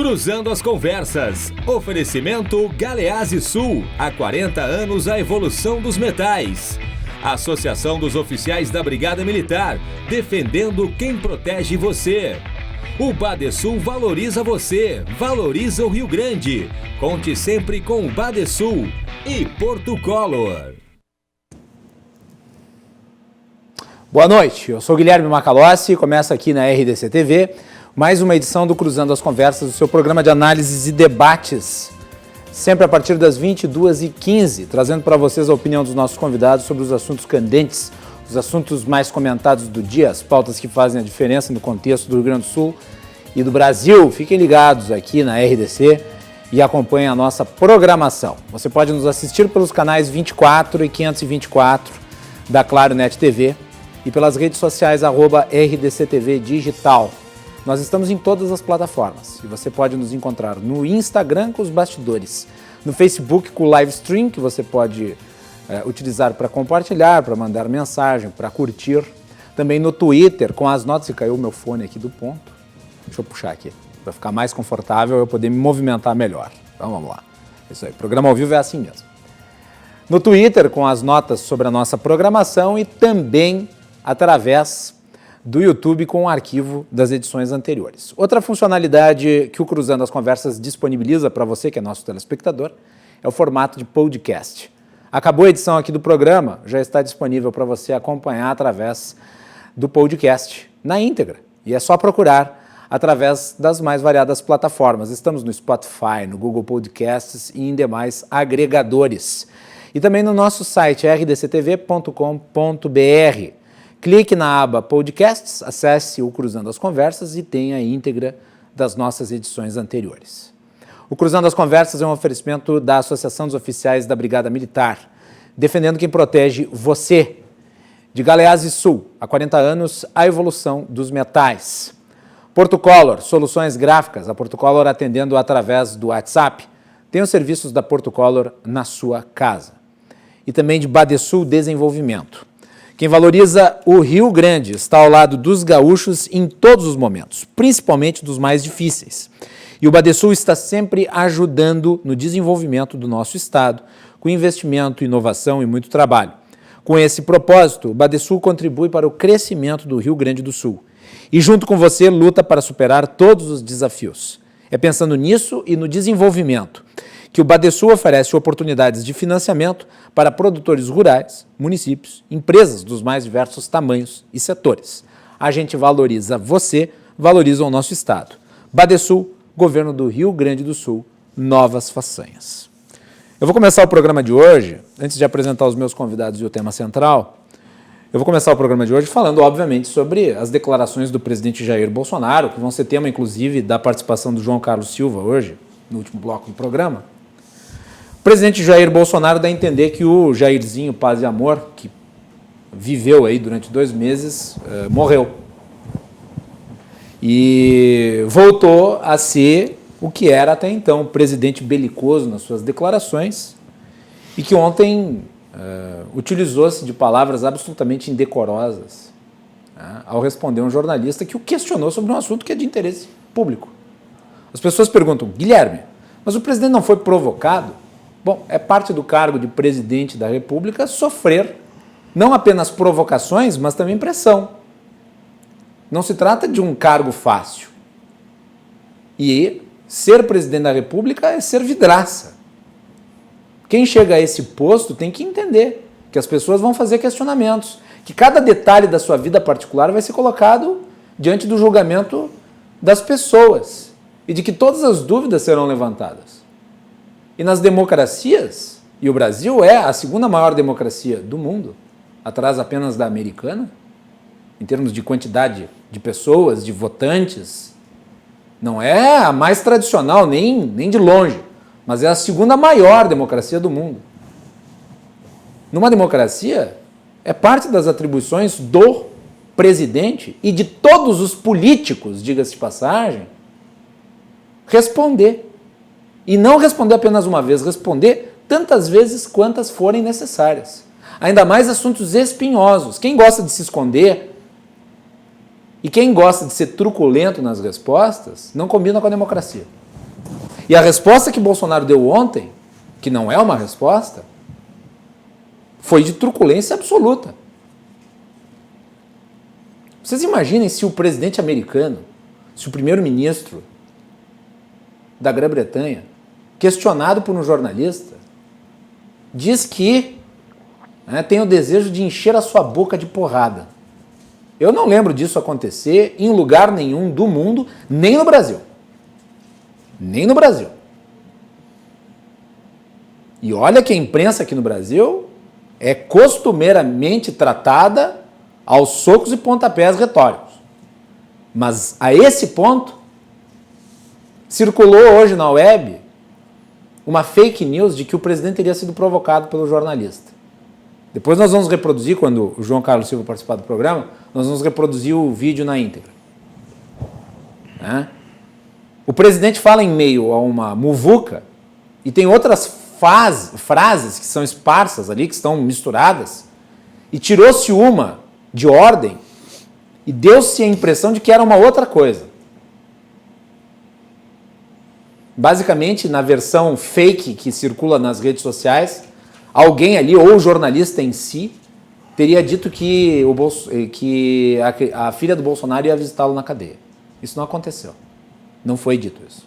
Cruzando as Conversas. Oferecimento Galeazzi Sul. Há 40 anos a evolução dos metais. Associação dos Oficiais da Brigada Militar. Defendendo quem protege você. O Badesul valoriza você. Valoriza o Rio Grande. Conte sempre com o Badesul. E Porto Color. Boa noite, eu sou Guilherme Macalossi, começa aqui na RDC TV mais uma edição do Cruzando as Conversas, do seu programa de análises e debates, sempre a partir das 22h15, trazendo para vocês a opinião dos nossos convidados sobre os assuntos candentes, os assuntos mais comentados do dia, as pautas que fazem a diferença no contexto do Rio Grande do Sul e do Brasil. Fiquem ligados aqui na RDC e acompanhem a nossa programação. Você pode nos assistir pelos canais 24 e 524 da Claro Net TV, e pelas redes sociais @RDCTV Digital. Nós estamos em todas as plataformas e você pode nos encontrar no Instagram com os bastidores, no Facebook com o live stream que você pode utilizar para compartilhar, para mandar mensagem, para curtir. Também no Twitter com as notas, e caiu o meu fone aqui do ponto. Deixa eu puxar aqui, para ficar mais confortável e eu poder me movimentar melhor. Então vamos lá. Isso aí, programa ao vivo é assim mesmo. No Twitter com as notas sobre a nossa programação e também através do YouTube com o arquivo das edições anteriores. Outra funcionalidade que o Cruzando as Conversas disponibiliza para você, que é nosso telespectador, é o formato de podcast. Acabou a edição aqui do programa, já está disponível para você acompanhar através do podcast na íntegra. E é só procurar através das mais variadas plataformas. Estamos no Spotify, no Google Podcasts e em demais agregadores. E também no nosso site rdctv.com.br. Clique na aba Podcasts, acesse o Cruzando as Conversas e tenha a íntegra das nossas edições anteriores. O Cruzando as Conversas é um oferecimento da Associação dos Oficiais da Brigada Militar, defendendo quem protege você. De Galeazzi Sul, há 40 anos, a evolução dos metais. Porto Color, soluções gráficas, a Porto Color atendendo através do WhatsApp. Tem os serviços da Porto Color na sua casa. E também de Badesul Desenvolvimento. Quem valoriza o Rio Grande está ao lado dos gaúchos em todos os momentos, principalmente dos mais difíceis. E o Badesul está sempre ajudando no desenvolvimento do nosso estado, com investimento, inovação e muito trabalho. Com esse propósito, o Badesul contribui para o crescimento do Rio Grande do Sul. E junto com você, luta para superar todos os desafios. É pensando nisso e no desenvolvimento que o Badesul oferece oportunidades de financiamento para produtores rurais, municípios, empresas dos mais diversos tamanhos e setores. A gente valoriza você, valoriza o nosso estado. Badesul, Governo do Rio Grande do Sul, novas façanhas. Eu vou começar o programa de hoje, antes de apresentar os meus convidados e o tema central, eu vou começar o programa de hoje falando, obviamente, sobre as declarações do presidente Jair Bolsonaro, que vão ser tema, inclusive, da participação do João Carlos Silva hoje, no último bloco do programa. O presidente Jair Bolsonaro dá a entender que o Jairzinho Paz e Amor, que viveu aí durante 2 meses, morreu. E voltou a ser o que era até então, o presidente belicoso nas suas declarações, e que ontem utilizou-se de palavras absolutamente indecorosas, ao responder um jornalista que o questionou sobre um assunto que é de interesse público. As pessoas perguntam, Guilherme, mas o presidente não foi provocado? Bom, é parte do cargo de presidente da República sofrer não apenas provocações, mas também pressão. Não se trata de um cargo fácil. E ser presidente da República é ser vidraça. Quem chega a esse posto tem que entender que as pessoas vão fazer questionamentos, que cada detalhe da sua vida particular vai ser colocado diante do julgamento das pessoas e de que todas as dúvidas serão levantadas. E nas democracias, e o Brasil é a segunda maior democracia do mundo, atrás apenas da americana, em termos de quantidade de pessoas, de votantes, não é a mais tradicional, nem de longe, mas é a segunda maior democracia do mundo. Numa democracia, é parte das atribuições do presidente e de todos os políticos, diga-se de passagem, responder. E não responder apenas uma vez, responder tantas vezes quantas forem necessárias. Ainda mais assuntos espinhosos. Quem gosta de se esconder e quem gosta de ser truculento nas respostas não combina com a democracia. E a resposta que Bolsonaro deu ontem, que não é uma resposta, foi de truculência absoluta. Vocês imaginem se o presidente americano, se o primeiro-ministro da Grã-Bretanha, questionado por um jornalista, diz que tem o desejo de encher a sua boca de porrada. Eu não lembro disso acontecer em lugar nenhum do mundo, nem no Brasil. Nem no Brasil. E olha que a imprensa aqui no Brasil é costumeiramente tratada aos socos e pontapés retóricos. Mas a esse ponto, circulou hoje na web uma fake news de que o presidente teria sido provocado pelo jornalista. Depois nós vamos reproduzir, quando o João Carlos Silva participar do programa, nós vamos reproduzir o vídeo na íntegra. O presidente fala em meio a uma muvuca e tem outras frases que são esparsas ali, que estão misturadas, e tirou-se uma de ordem e deu-se a impressão de que era uma outra coisa. Basicamente, na versão fake que circula nas redes sociais, alguém ali, ou o jornalista em si, teria dito que a filha do Bolsonaro ia visitá-lo na cadeia. Isso não aconteceu. Não foi dito isso.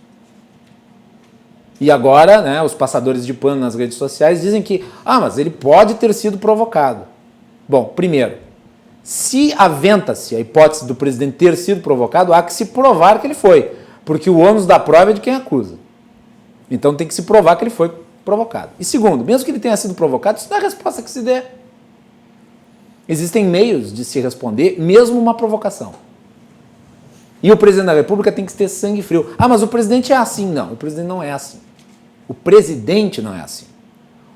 E agora, os passadores de pano nas redes sociais dizem que, mas ele pode ter sido provocado. Bom, primeiro, se aventa-se a hipótese do presidente ter sido provocado, há que se provar que ele foi, porque o ônus da prova é de quem acusa. Então tem que se provar que ele foi provocado. E segundo, mesmo que ele tenha sido provocado, isso não é a resposta que se dê. Existem meios de se responder, mesmo uma provocação. E o presidente da República tem que ter sangue frio. Mas o presidente é assim. Não, o presidente não é assim. O presidente não é assim.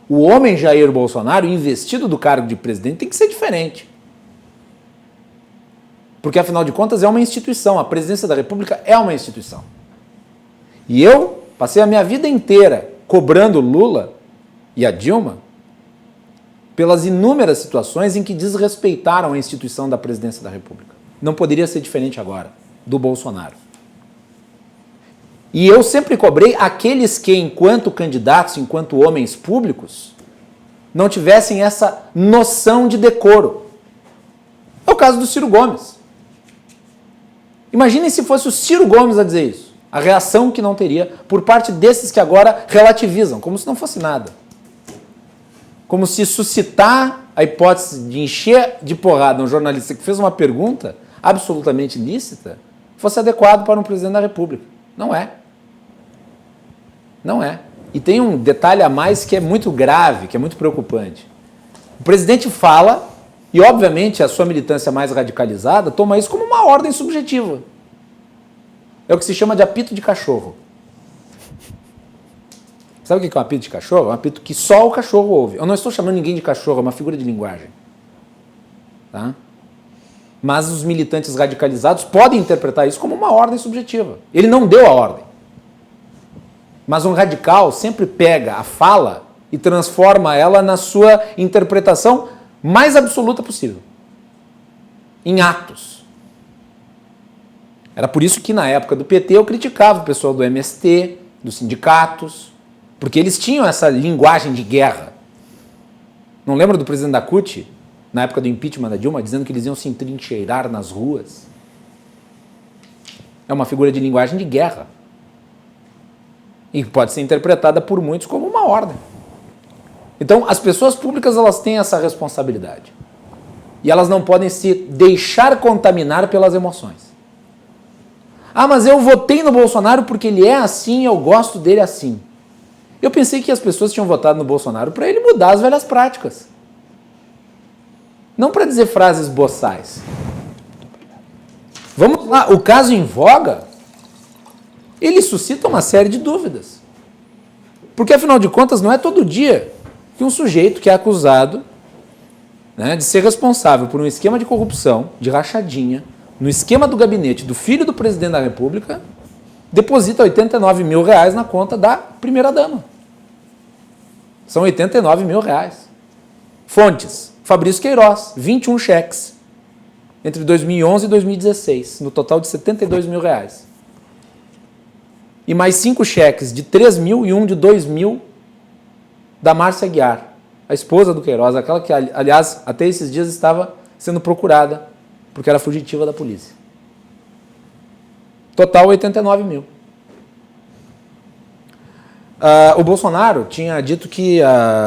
O homem Jair Bolsonaro, investido do cargo de presidente, tem que ser diferente. Porque, afinal de contas, é uma instituição. A presidência da República é uma instituição. E eu passei a minha vida inteira cobrando Lula e a Dilma pelas inúmeras situações em que desrespeitaram a instituição da presidência da República. Não poderia ser diferente agora, do Bolsonaro. E eu sempre cobrei aqueles que, enquanto candidatos, enquanto homens públicos, não tivessem essa noção de decoro. É o caso do Ciro Gomes. Imaginem se fosse o Ciro Gomes a dizer isso. A reação que não teria por parte desses que agora relativizam, como se não fosse nada. Como se suscitar a hipótese de encher de porrada um jornalista que fez uma pergunta absolutamente lícita fosse adequado para um presidente da República. Não é. Não é. E tem um detalhe a mais que é muito grave, que é muito preocupante. O presidente fala, e obviamente a sua militância mais radicalizada toma isso como uma ordem subjetiva. É o que se chama de apito de cachorro. Sabe o que é um apito de cachorro? É um apito que só o cachorro ouve. Eu não estou chamando ninguém de cachorro, é uma figura de linguagem. Tá? Mas os militantes radicalizados podem interpretar isso como uma ordem subjetiva. Ele não deu a ordem. Mas um radical sempre pega a fala e transforma ela na sua interpretação mais absoluta possível. Em atos. Era por isso que na época do PT eu criticava o pessoal do MST, dos sindicatos, porque eles tinham essa linguagem de guerra. Não lembra do presidente da CUT, na época do impeachment da Dilma, dizendo que eles iam se entrincheirar nas ruas? É uma figura de linguagem de guerra. E pode ser interpretada por muitos como uma ordem. Então, as pessoas públicas, elas têm essa responsabilidade. E elas não podem se deixar contaminar pelas emoções. Mas eu votei no Bolsonaro porque ele é assim, eu gosto dele assim. Eu pensei que as pessoas tinham votado no Bolsonaro para ele mudar as velhas práticas. Não para dizer frases boçais. Vamos lá, o caso em voga, ele suscita uma série de dúvidas. Porque, afinal de contas, não é todo dia que um sujeito que é acusado de ser responsável por um esquema de corrupção, de rachadinha, no esquema do gabinete do filho do presidente da República, deposita 89 mil reais na conta da primeira-dama. São 89 mil reais. Fontes: Fabrício Queiroz, 21 cheques, entre 2011 e 2016, no total de 72 mil reais. e mais 5 cheques de 3 mil e um de 2 mil da Márcia Aguiar, a esposa do Queiroz, aquela que, aliás, até esses dias estava sendo procurada porque era fugitiva da polícia. Total 89 mil. O Bolsonaro tinha dito que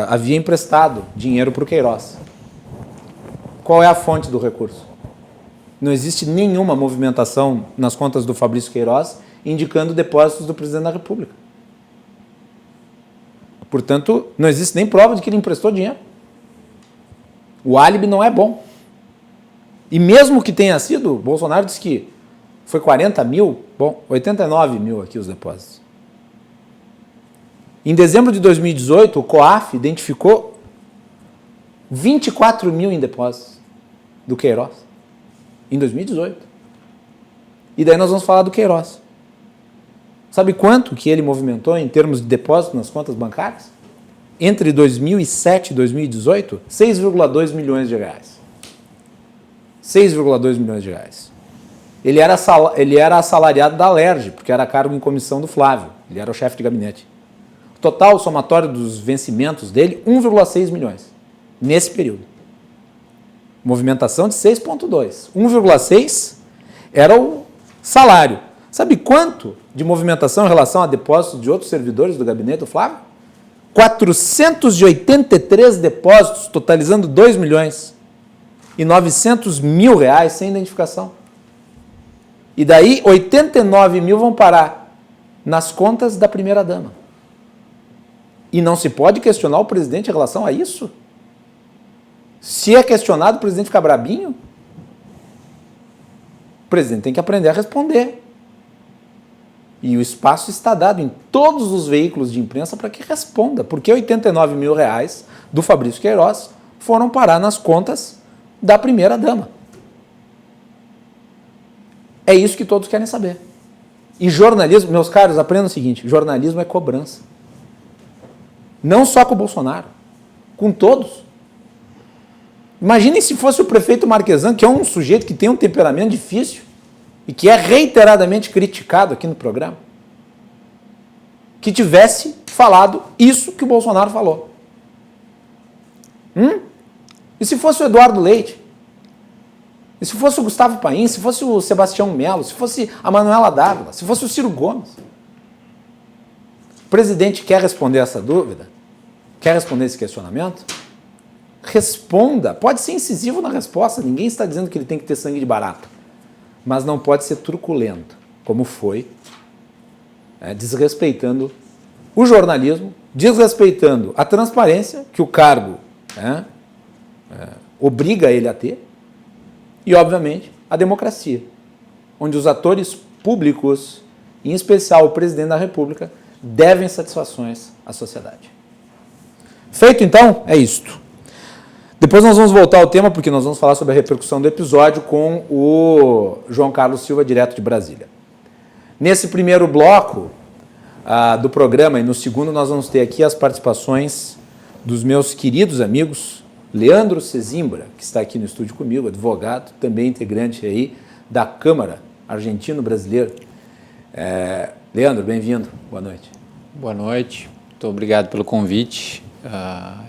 havia emprestado dinheiro para o Queiroz. Qual é a fonte do recurso? Não existe nenhuma movimentação nas contas do Fabrício Queiroz indicando depósitos do presidente da República. Portanto, não existe nem prova de que ele emprestou dinheiro. O álibi não é bom. E mesmo que tenha sido, Bolsonaro disse que foi 40 mil, bom, 89 mil aqui os depósitos. Em dezembro de 2018, o COAF identificou 24 mil em depósitos do Queiroz. Em 2018. E daí nós vamos falar do Queiroz. Sabe quanto que ele movimentou em termos de depósito nas contas bancárias? Entre 2007 e 2018, 6,2 milhões de reais. 6,2 milhões de reais. Ele era assalariado da Alerj, porque era cargo em comissão do Flávio. Ele era o chefe de gabinete. O total somatório dos vencimentos dele, 1,6 milhões. Nesse período. Movimentação de 6,2. 1,6 era o salário. Sabe quanto de movimentação em relação a depósitos de outros servidores do gabinete do Flávio? 483 depósitos, totalizando 2 milhões e 900 mil reais sem identificação. E daí 89 mil vão parar nas contas da primeira-dama. E não se pode questionar o presidente em relação a isso? Se é questionado, o presidente fica brabinho? O presidente tem que aprender a responder. E o espaço está dado em todos os veículos de imprensa para que responda. Porque 89 mil reais do Fabrício Queiroz foram parar nas contas da primeira-dama. É isso que todos querem saber. E jornalismo, meus caros, aprendam o seguinte, jornalismo é cobrança. Não só com o Bolsonaro, com todos. Imaginem se fosse o prefeito Marquesan, que é um sujeito que tem um temperamento difícil e que é reiteradamente criticado aqui no programa, que tivesse falado isso que o Bolsonaro falou. E se fosse o Eduardo Leite? E se fosse o Gustavo Paim? Se fosse o Sebastião Melo? Se fosse a Manuela Dávila? Se fosse o Ciro Gomes? O presidente quer responder essa dúvida? Quer responder esse questionamento? Responda. Pode ser incisivo na resposta. Ninguém está dizendo que ele tem que ter sangue de barata. Mas não pode ser truculento, como foi, desrespeitando o jornalismo, desrespeitando a transparência que o cargo obriga ele a ter e, obviamente, a democracia, onde os atores públicos, em especial o presidente da República, devem satisfações à sociedade. Feito, então, é isto. Depois nós vamos voltar ao tema, porque nós vamos falar sobre a repercussão do episódio com o João Carlos Silva, direto de Brasília. Nesse primeiro bloco do programa, e no segundo, nós vamos ter aqui as participações dos meus queridos amigos, Leandro Sesimbra, que está aqui no estúdio comigo, advogado, também integrante aí da Câmara Argentino-Brasileira. Leandro, bem-vindo. Boa noite. Boa noite. Muito obrigado pelo convite.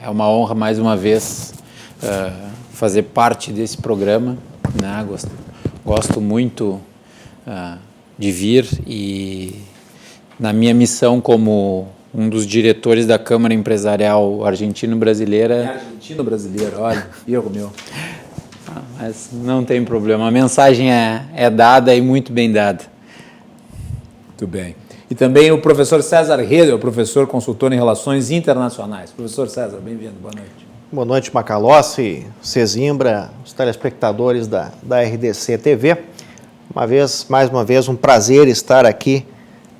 É uma honra, mais uma vez, fazer parte desse programa, né? Gosto muito de vir e na minha missão como um dos diretores da Câmara Empresarial Argentino-Brasileira... Argentino-Brasileira, olha, erro meu. Mas não tem problema, a mensagem é dada e muito bem dada. Muito bem. E também o professor César Redel, professor consultor em Relações Internacionais. Professor César, bem-vindo, boa noite. Boa noite, Macalossi, Sesimbra, os telespectadores da RDC TV. Mais uma vez, um prazer estar aqui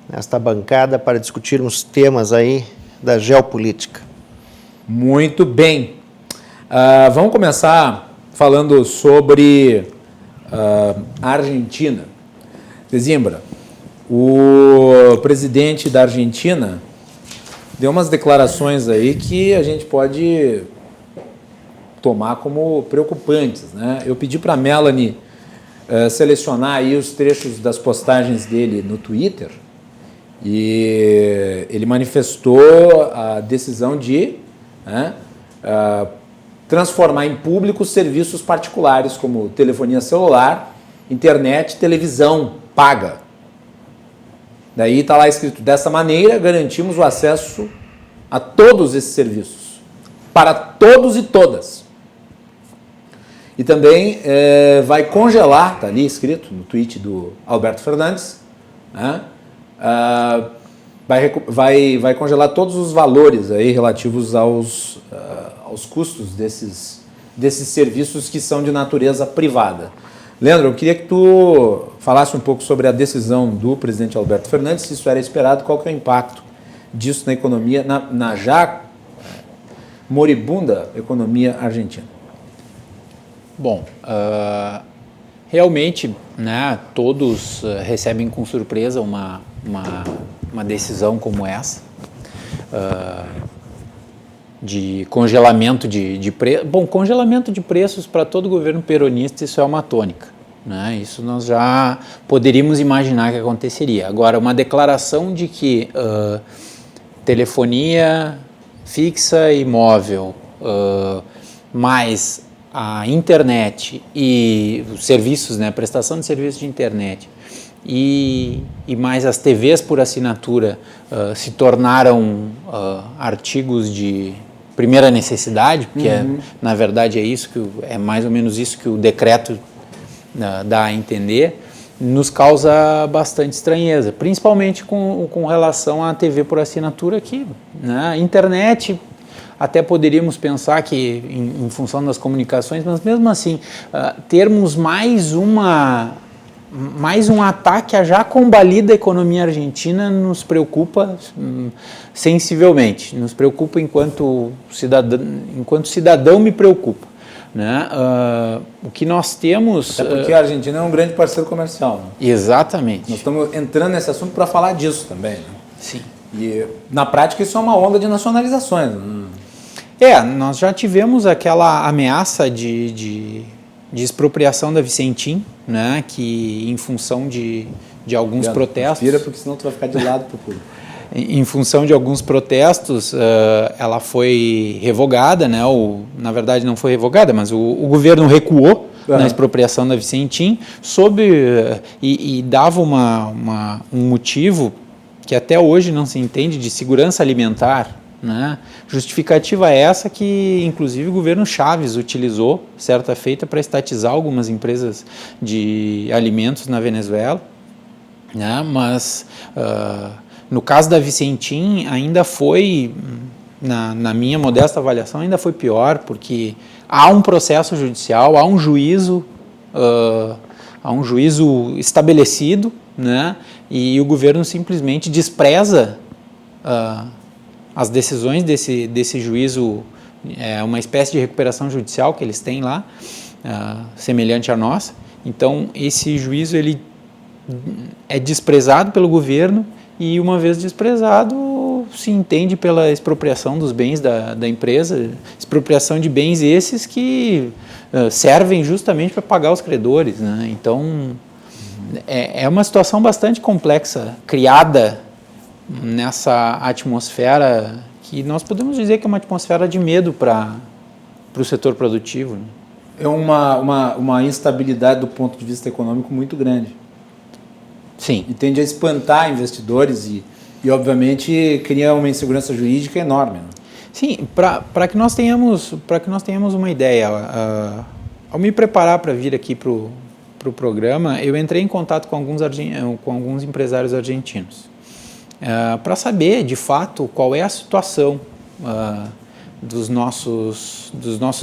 nesta bancada para discutirmos temas aí da geopolítica. Muito bem. Vamos começar falando sobre a Argentina. Sesimbra, o presidente da Argentina deu umas declarações aí que a gente pode tomar como preocupantes, né? Eu pedi para a Melanie selecionar aí os trechos das postagens dele no Twitter E ele manifestou a decisão de transformar em público serviços particulares como telefonia celular, internet, televisão paga. Daí está lá escrito, dessa maneira garantimos o acesso a todos esses serviços, para todos e todas. E também vai congelar, está ali escrito no tweet do Alberto Fernandes, né? Vai congelar todos os valores aí relativos aos custos desses serviços que são de natureza privada. Leandro, eu queria que tu falasse um pouco sobre a decisão do presidente Alberto Fernandes, se isso era esperado, qual que é o impacto disso na economia, na já moribunda economia argentina. Bom, realmente, né, todos recebem com surpresa uma decisão como essa, de congelamento de preços. Bom, congelamento de preços para todo governo peronista, isso é uma tônica, né? Isso nós já poderíamos imaginar que aconteceria. Agora, uma declaração de que telefonia fixa e móvel, mais a internet e os serviços, né, prestação de serviços de internet e mais as TVs por assinatura se tornaram artigos de primeira necessidade, porque na verdade é mais ou menos isso que o decreto dá a entender, nos causa bastante estranheza, principalmente com relação à TV por assinatura aqui, né? Internet, até poderíamos pensar que em função das comunicações, mas mesmo assim, termos mais um ataque à já combalida economia argentina nos preocupa sensivelmente, nos preocupa enquanto cidadão me preocupa, né? O que nós temos... É porque a Argentina é um grande parceiro comercial, né? Exatamente. Nós estamos entrando nesse assunto para falar disso também, né? Sim. E na prática isso é uma onda de nacionalizações, né? Nós já tivemos aquela ameaça de expropriação da Vicentim, né, que em função de alguns protestos... Respira, porque senão tu vai ficar de lado pro público. Em função de alguns protestos, ela foi revogada, né, na verdade não foi revogada, mas o governo recuou na expropriação da Vicentim, e dava um motivo que até hoje não se entende, de segurança alimentar, né? Justificativa essa que, inclusive, o governo Chaves utilizou, certa feita, para estatizar algumas empresas de alimentos na Venezuela, né? Mas, no caso da Vicentim, ainda foi, na minha modesta avaliação, ainda foi pior, porque há um processo judicial, há um juízo estabelecido, né? E o governo simplesmente despreza as decisões desse juízo, uma espécie de recuperação judicial que eles têm lá, semelhante à nossa. Então, esse juízo ele é desprezado pelo governo e, uma vez desprezado, se entende pela expropriação dos bens da empresa, expropriação de bens esses que servem justamente para pagar os credores, né? Então, é uma situação bastante complexa, criada nessa atmosfera que nós podemos dizer que é uma atmosfera de medo para o setor produtivo, né? É uma instabilidade do ponto de vista econômico muito grande. Sim. E tende a espantar investidores e obviamente, cria uma insegurança jurídica enorme, né? Sim, para que nós tenhamos uma ideia, ao me preparar para vir aqui para o programa, eu entrei em contato com alguns empresários argentinos, para saber, de fato, qual é a situação dos nossos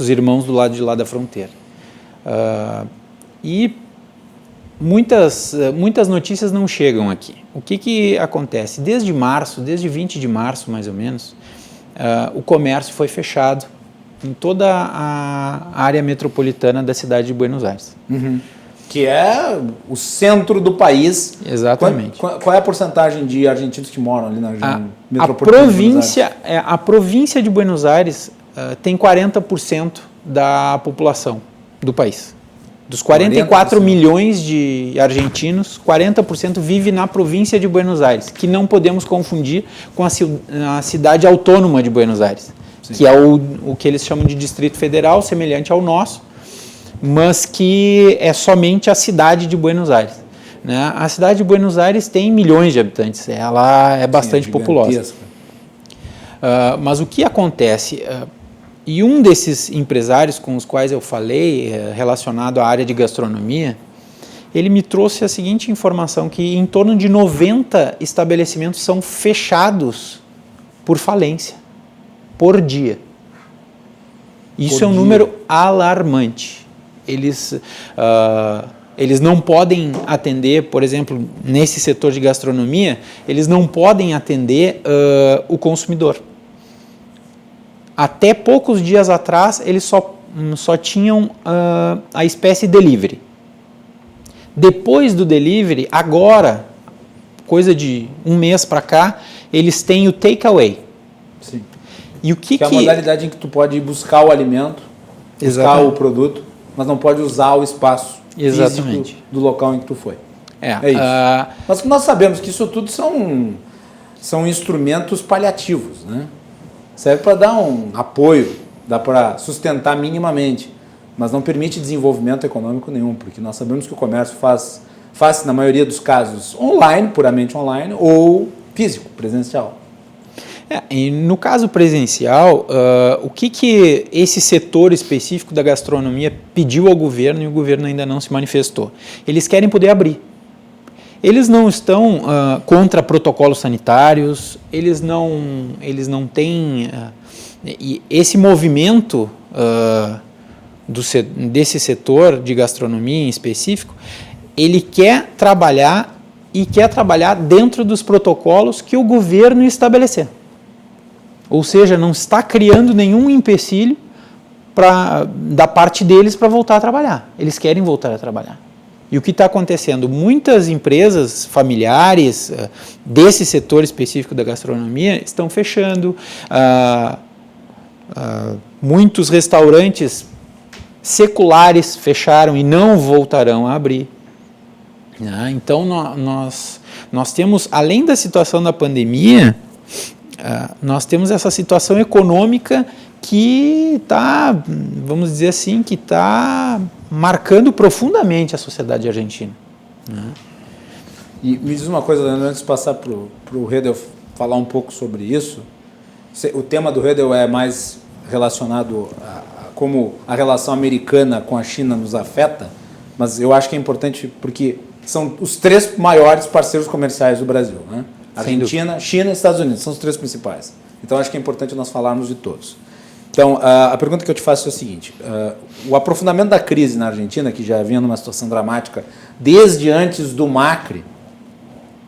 irmãos do lado de lá da fronteira. E muitas notícias não chegam aqui. O que acontece? Desde 20 de março, mais ou menos, o comércio foi fechado em toda a área metropolitana da cidade de Buenos Aires. Uhum. Que é o centro do país. Exatamente. Qual é a porcentagem de argentinos que moram ali na região metropolitana? A província de Buenos Aires tem 40% da população do país, Dos 44 milhões de argentinos, 40% vive na província de Buenos Aires, que não podemos confundir com a cidade autônoma de Buenos Aires, sim, que é o que eles chamam de Distrito Federal, semelhante ao nosso, mas que é somente a cidade de Buenos Aires. Né? A cidade de Buenos Aires tem milhões de habitantes, ela é bastante populosa. Mas o que acontece... E um desses empresários com os quais eu falei, relacionado à área de gastronomia, ele me trouxe a seguinte informação, que em torno de 90 estabelecimentos são fechados por falência, por dia. Isso é um número alarmante. Eles não podem atender, por exemplo, nesse setor de gastronomia, eles não podem atender o consumidor. Até poucos dias atrás, eles só tinham a espécie delivery. Depois do delivery, agora, coisa de um mês para cá, eles têm o takeaway. Sim. E o que é a modalidade em que tu pode ir buscar o alimento, buscar o produto, mas não pode usar o espaço físico do local em que tu foi. É isso. Mas nós sabemos que isso tudo são instrumentos paliativos, né? Serve para dar um apoio, dá para sustentar minimamente, mas não permite desenvolvimento econômico nenhum, porque nós sabemos que o comércio faz na maioria dos casos, online, puramente online, ou físico, presencial. E no caso presencial, o que esse setor específico da gastronomia pediu ao governo e o governo ainda não se manifestou? Eles querem poder abrir. Eles não estão contra protocolos sanitários, eles não têm... e esse movimento desse setor de gastronomia em específico, ele quer trabalhar dentro dos protocolos que o governo estabelecer. Ou seja, não está criando nenhum empecilho da parte deles para voltar a trabalhar. Eles querem voltar a trabalhar. E o que está acontecendo? Muitas empresas familiares desse setor específico da gastronomia estão fechando, muitos restaurantes seculares fecharam e não voltarão a abrir. Então, nós temos, além da situação da pandemia, nós temos essa situação econômica que está, vamos dizer assim, que está marcando profundamente a sociedade argentina. E me diz uma coisa, Leandro, antes de passar para o Redel falar um pouco sobre isso. O tema do Redel é mais relacionado a como a relação americana com a China nos afeta, mas eu acho que é importante porque são os 3 maiores parceiros comerciais do Brasil, né? Argentina, China e Estados Unidos, são os 3 principais. Então, acho que é importante nós falarmos de todos. Então, a pergunta que eu te faço é o seguinte, o aprofundamento da crise na Argentina, que já vinha numa situação dramática desde antes do Macri,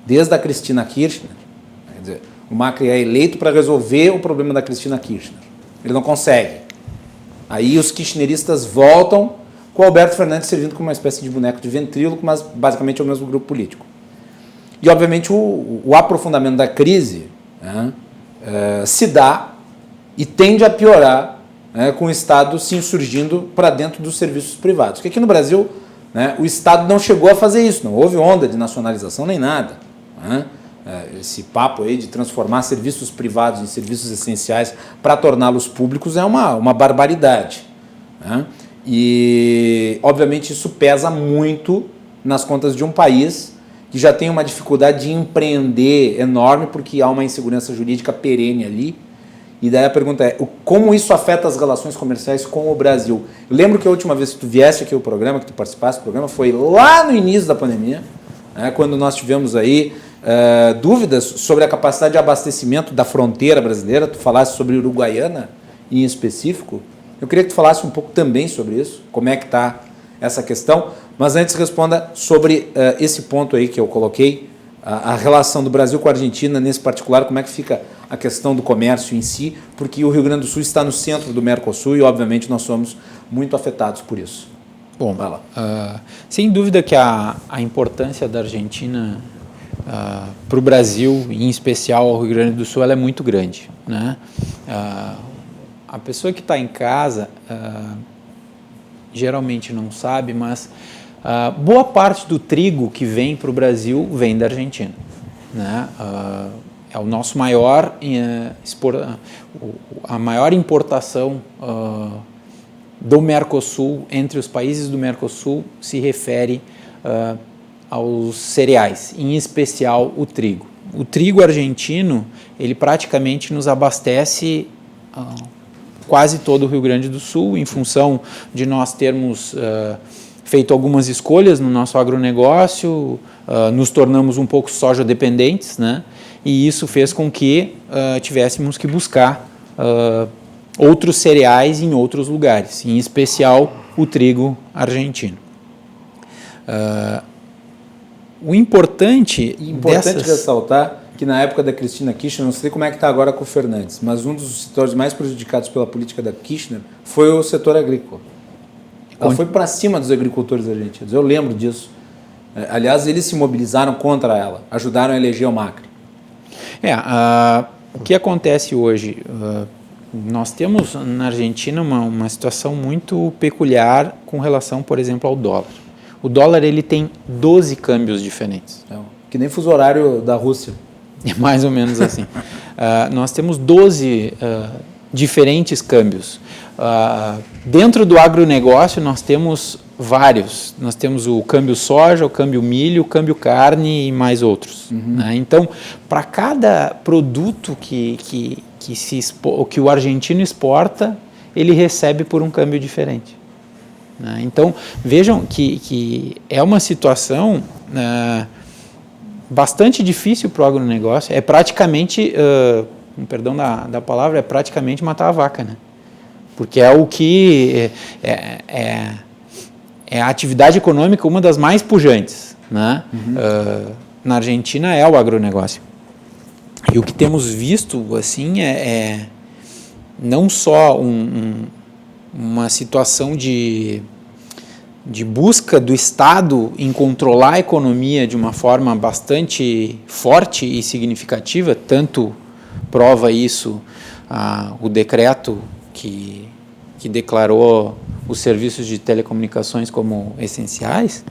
desde a Cristina Kirchner, quer dizer, o Macri é eleito para resolver o problema da Cristina Kirchner. Ele não consegue. Aí os kirchneristas voltam com o Alberto Fernandes servindo como uma espécie de boneco de ventríloco, mas basicamente é o mesmo grupo político. E, obviamente, o aprofundamento da crise, né, se dá e tende a piorar, né, com o Estado se insurgindo para dentro dos serviços privados. Porque aqui no Brasil, né, o Estado não chegou a fazer isso, não houve onda de nacionalização nem nada. Né? Esse papo aí de transformar serviços privados em serviços essenciais para torná-los públicos é uma barbaridade. Né? E, obviamente, isso pesa muito nas contas de um país que já tem uma dificuldade de empreender enorme porque há uma insegurança jurídica perene ali. E daí a pergunta é, como isso afeta as relações comerciais com o Brasil? Eu lembro que a última vez que tu vieste aqui ao programa, que tu participaste do programa, foi lá no início da pandemia, né, quando nós tivemos aí dúvidas sobre a capacidade de abastecimento da fronteira brasileira. Tu falaste sobre Uruguaiana em específico. Eu queria que tu falasse um pouco também sobre isso, como é que está essa questão, mas antes responda sobre esse ponto aí que eu coloquei, a relação do Brasil com a Argentina, nesse particular, como é que fica a questão do comércio em si, porque o Rio Grande do Sul está no centro do Mercosul e, obviamente, nós somos muito afetados por isso. Bom, sem dúvida que a importância da Argentina para o Brasil, em especial ao Rio Grande do Sul, ela é muito grande. Né? A pessoa que está em casa geralmente não sabe, mas boa parte do trigo que vem para o Brasil vem da Argentina, né? É o nosso maior, a maior importação do Mercosul, entre os países do Mercosul, se refere aos cereais, em especial o trigo. O trigo argentino, ele praticamente nos abastece quase todo o Rio Grande do Sul, em função de nós termos feito algumas escolhas no nosso agronegócio, nos tornamos um pouco soja dependentes, né? E isso fez com que tivéssemos que buscar outros cereais em outros lugares, em especial o trigo argentino. O importante ressaltar que na época da Cristina Kirchner, não sei como é que está agora com o Fernandes, mas um dos setores mais prejudicados pela política da Kirchner foi o setor agrícola. Ela foi para cima dos agricultores argentinos, eu lembro disso. Aliás, eles se mobilizaram contra ela, ajudaram a eleger o Macri. O que acontece hoje? Nós temos na Argentina uma situação muito peculiar com relação, por exemplo, ao dólar. O dólar ele tem 12 câmbios diferentes. Que nem fuso horário da Rússia. É mais ou menos assim. Nós temos 12 diferentes câmbios. Dentro do agronegócio nós temos vários. Nós temos o câmbio soja, o câmbio milho, o câmbio carne e mais outros. Né? Então, para cada produto que o argentino exporta, ele recebe por um câmbio diferente. Né? Então, vejam que é uma situação bastante difícil para o agronegócio. É praticamente, perdão da palavra, é praticamente matar a vaca, né? Porque é o que é a atividade econômica uma das mais pujantes, né? Na Argentina é o agronegócio. E o que temos visto assim é não só uma situação de busca do Estado em controlar a economia de uma forma bastante forte e significativa, tanto prova isso o decreto que declarou os serviços de telecomunicações como essenciais,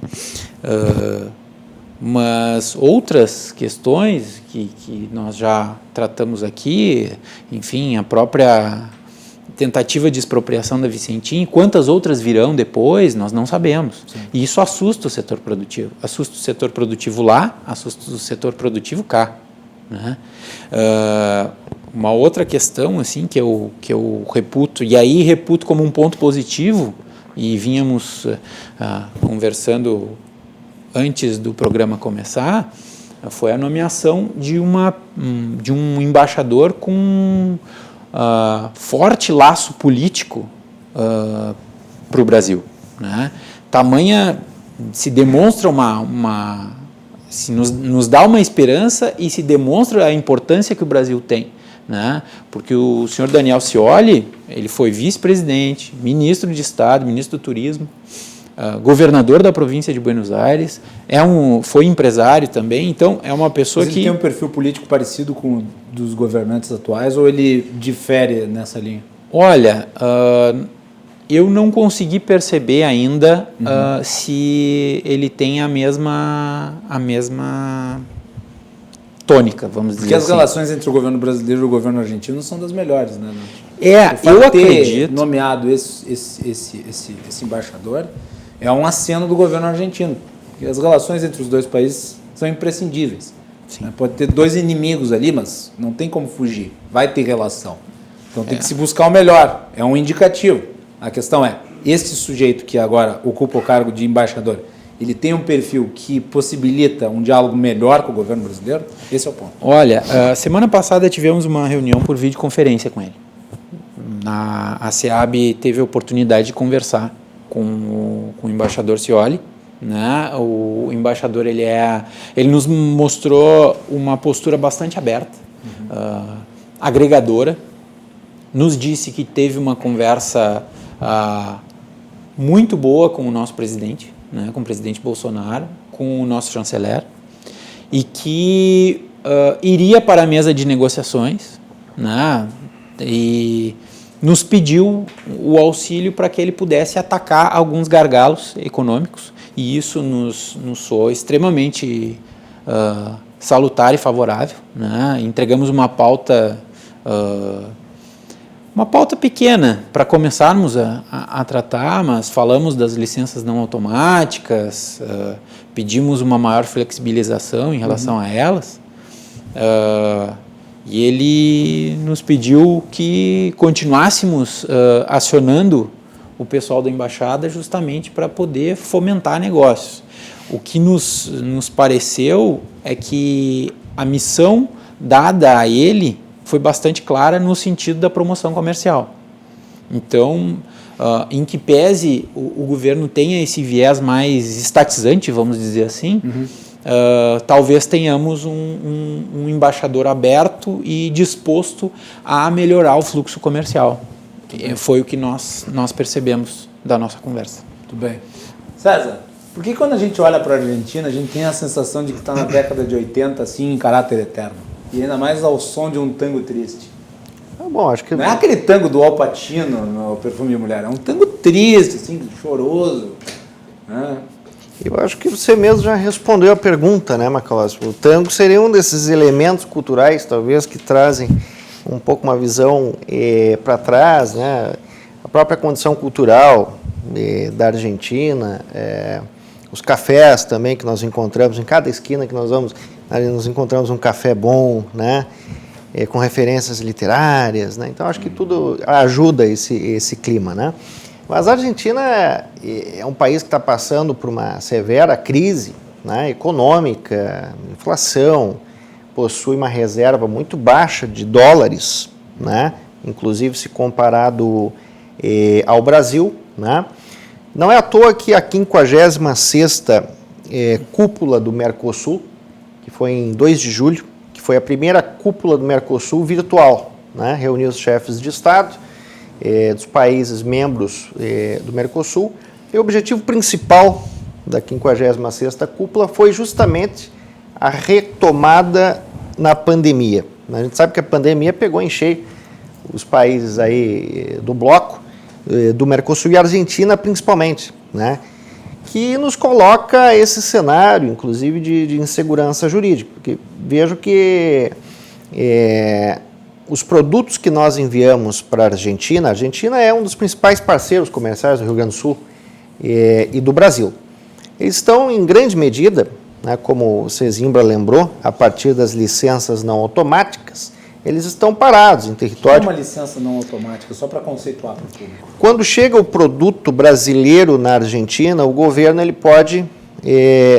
mas outras questões que nós já tratamos aqui, enfim, a própria tentativa de expropriação da Vicentim, quantas outras virão depois, nós não sabemos. Sim. E isso assusta o setor produtivo. Assusta o setor produtivo lá, assusta o setor produtivo cá. Né? Uma outra questão assim, que eu reputo, e aí reputo como um ponto positivo, e vínhamos conversando antes do programa começar, foi a nomeação de um embaixador com forte laço político para o Brasil. Né? Tamanha se demonstra nos dá uma esperança e se demonstra a importância que o Brasil tem. Né? Porque o senhor Daniel Scioli, ele foi vice-presidente, ministro de Estado, ministro do Turismo, governador da província de Buenos Aires, foi empresário também, então é uma pessoa que... Ele tem um perfil político parecido com o dos governantes atuais ou ele difere nessa linha? Olha, eu não consegui perceber ainda se ele tem a mesma tônica, vamos dizer assim. Porque as relações entre o governo brasileiro e o governo argentino são das melhores, né? Eu acredito. Nomeado esse embaixador é um aceno do governo argentino, porque as relações entre os dois países são imprescindíveis. Sim. Pode ter dois inimigos ali, mas não tem como fugir, vai ter relação. Então tem que se buscar o melhor, é um indicativo. A questão é, esse sujeito que agora ocupa o cargo de embaixador, ele tem um perfil que possibilita um diálogo melhor com o governo brasileiro? Esse é o ponto. Olha, semana passada tivemos uma reunião por videoconferência com ele. A SEAB teve a oportunidade de conversar com o embaixador Scioli. Né? O embaixador ele nos mostrou uma postura bastante aberta, agregadora. Nos disse que teve uma conversa muito boa com o nosso presidente, né? Com o presidente Bolsonaro, com o nosso chanceler, e que iria para a mesa de negociações, né? E nos pediu o auxílio para que ele pudesse atacar alguns gargalos econômicos, e isso nos soou extremamente salutar e favorável, né? Entregamos uma pauta pequena para começarmos a tratar, mas falamos das licenças não automáticas, pedimos uma maior flexibilização em relação a elas, e ele nos pediu que continuássemos acionando o pessoal da embaixada justamente para poder fomentar negócios. O que nos pareceu é que a missão dada a ele foi bastante clara no sentido da promoção comercial. Então, em que pese o governo tenha esse viés mais estatizante, vamos dizer assim, talvez tenhamos um embaixador aberto e disposto a melhorar o fluxo comercial. Foi o que nós percebemos da nossa conversa. Muito bem. César, por que quando a gente olha para a Argentina, a gente tem a sensação de que está na década de 80, assim, em caráter eterno? E ainda mais ao som de um tango triste. Bom, acho que... Não é aquele tango do Al Pacino no Perfume de Mulher, é um tango triste, assim, choroso. Né? Eu acho que você mesmo já respondeu a pergunta, né, Macalossi? O tango seria um desses elementos culturais, talvez, que trazem um pouco uma visão para trás, né? A própria condição cultural da Argentina, os cafés também que nós encontramos, em cada esquina que nós vamos, nós encontramos um café bom, né? Com referências literárias, né? Então acho que tudo ajuda esse clima, né? Mas a Argentina é um país que está passando por uma severa crise, né, econômica, inflação, possui uma reserva muito baixa de dólares, né, inclusive se comparado ao Brasil, né? Não é à toa que a 56ª cúpula do Mercosul, que foi em 2 de julho, que foi a primeira cúpula do Mercosul virtual, né, reuniu os chefes de Estado dos países membros do Mercosul, e o objetivo principal da 56ª cúpula foi justamente a retomada na pandemia. A gente sabe que a pandemia pegou em cheio os países aí do bloco, do Mercosul e a Argentina principalmente, né? Que nos coloca esse cenário, inclusive, de insegurança jurídica. Porque vejo que os produtos que nós enviamos para a Argentina é um dos principais parceiros comerciais do Rio Grande do Sul e do Brasil. Eles estão, em grande medida, né, como o Sesimbra lembrou, a partir das licenças não automáticas, eles estão parados em território... O que é uma licença não automática, só para conceituar para o público? Quando chega o produto brasileiro na Argentina, o governo ele pode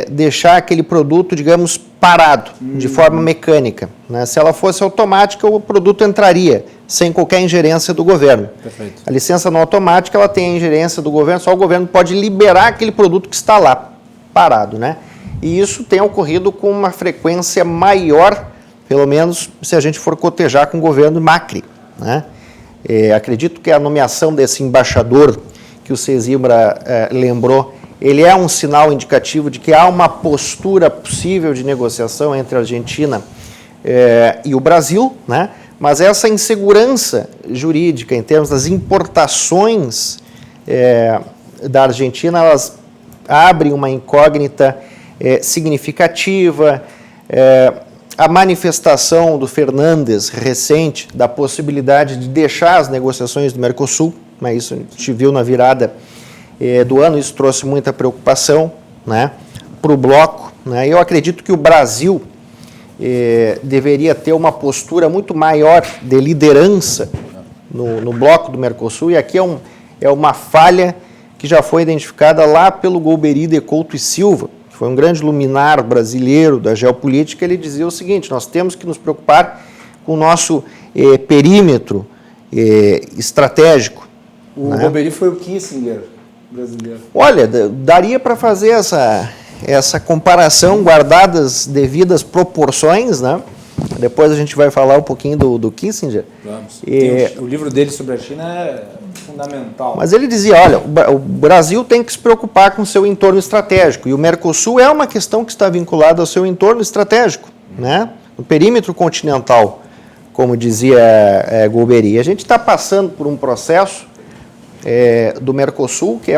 deixar aquele produto, digamos, parado, de forma mecânica, né? Se ela fosse automática, o produto entraria sem qualquer ingerência do governo. Perfeito. A licença não automática, ela tem a ingerência do governo, só o governo pode liberar aquele produto que está lá, parado, né? E isso tem ocorrido com uma frequência maior, pelo menos se a gente for cotejar com o governo Macri, né? Acredito que a nomeação desse embaixador que o Sesimbra lembrou, ele é um sinal indicativo de que há uma postura possível de negociação entre a Argentina e o Brasil, né? Mas essa insegurança jurídica em termos das importações da Argentina, elas abrem uma incógnita significativa. A manifestação do Fernandes recente da possibilidade de deixar as negociações do Mercosul, mas isso a gente viu na virada do ano, isso trouxe muita preocupação, né, para o bloco, né? Eu acredito que o Brasil deveria ter uma postura muito maior de liderança no bloco do Mercosul, e aqui é uma falha que já foi identificada lá pelo Golbery de Couto e Silva, que foi um grande luminar brasileiro da geopolítica. Ele dizia o seguinte: nós temos que nos preocupar com o nosso perímetro estratégico. O Golbery foi o Kissinger brasileiro. Olha, daria para fazer essa comparação, guardadas devidas proporções, né? Depois a gente vai falar um pouquinho do Kissinger. Vamos. O livro dele sobre a China é fundamental. Mas ele dizia, olha, o Brasil tem que se preocupar com o seu entorno estratégico, e o Mercosul é uma questão que está vinculada ao seu entorno estratégico, né? No perímetro continental como dizia Golbery. A gente está passando por um processo do Mercosul, que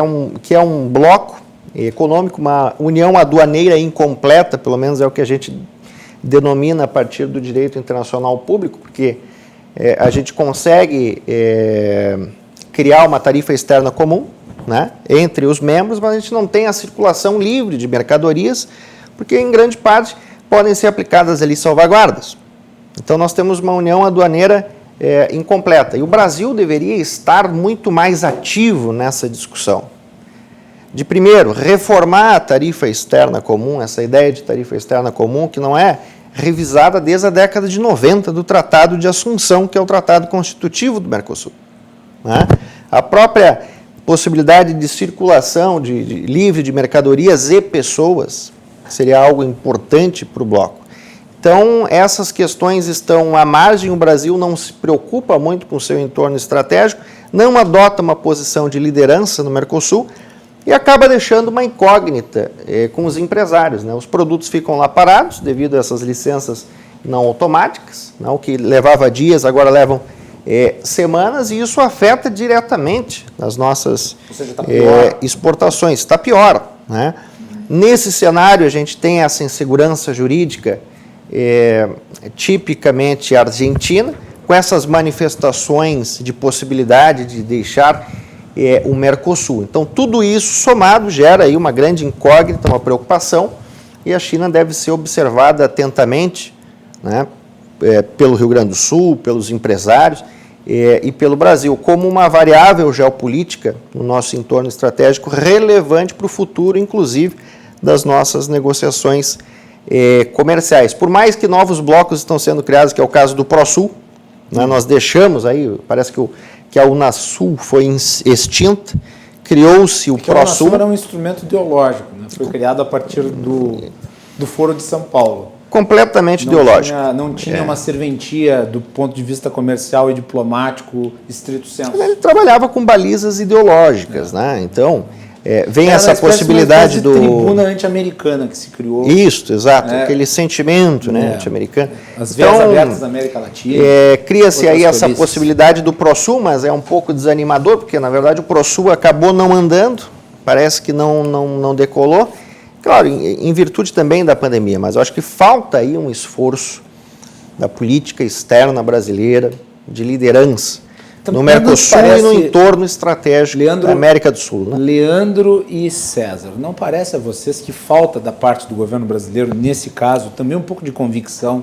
é um bloco econômico, uma união aduaneira incompleta, pelo menos é o que a gente denomina a partir do direito internacional público, porque a gente consegue criar uma tarifa externa comum, né, entre os membros, mas a gente não tem a circulação livre de mercadorias, porque em grande parte podem ser aplicadas ali salvaguardas. Então nós temos uma união aduaneira incompleta, e o Brasil deveria estar muito mais ativo nessa discussão. De primeiro, reformar a tarifa externa comum, essa ideia de tarifa externa comum, que não é revisada desde a década de 90 do Tratado de Assunção, que é o tratado constitutivo do Mercosul, né? A própria possibilidade de circulação livre de mercadorias e pessoas seria algo importante para o bloco. Então, essas questões estão à margem, o Brasil não se preocupa muito com o seu entorno estratégico, não adota uma posição de liderança no Mercosul, e acaba deixando uma incógnita com os empresários, né? Os produtos ficam lá parados devido a essas licenças não automáticas, né? O que levava dias, agora levam semanas, e isso afeta diretamente as nossas exportações. Está pior, né? Nesse cenário, a gente tem essa insegurança jurídica tipicamente argentina, com essas manifestações de possibilidade de deixar o Mercosul. Então, tudo isso somado gera aí uma grande incógnita, uma preocupação, e a China deve ser observada atentamente, né, pelo Rio Grande do Sul, pelos empresários e pelo Brasil, como uma variável geopolítica no nosso entorno estratégico relevante para o futuro, inclusive, das nossas negociações comerciais. Por mais que novos blocos estão sendo criados, que é o caso do ProSul, né, nós deixamos aí, parece que a Unasul foi extinta, criou-se o ProSul. A Unasul era um instrumento ideológico, né? Foi criado a partir do Foro de São Paulo. Completamente ideológico. Não tinha uma serventia do ponto de vista comercial e diplomático estrito sensu. Ele trabalhava com balizas ideológicas, né? Então, vem essa possibilidade do... tribuna anti-americana que se criou. Isso, exato, aquele sentimento, né, anti-americano. As vias abertas da América Latina. Cria-se aí essa possibilidade do ProSul, mas é um pouco desanimador, porque na verdade o ProSul acabou não andando, parece que não decolou. Claro, em virtude também da pandemia, mas eu acho que falta aí um esforço da política externa brasileira, de liderança, no Mercosul e no entorno estratégico da América do Sul. Né? Leandro e César, não parece a vocês que falta da parte do governo brasileiro, nesse caso, também um pouco de convicção?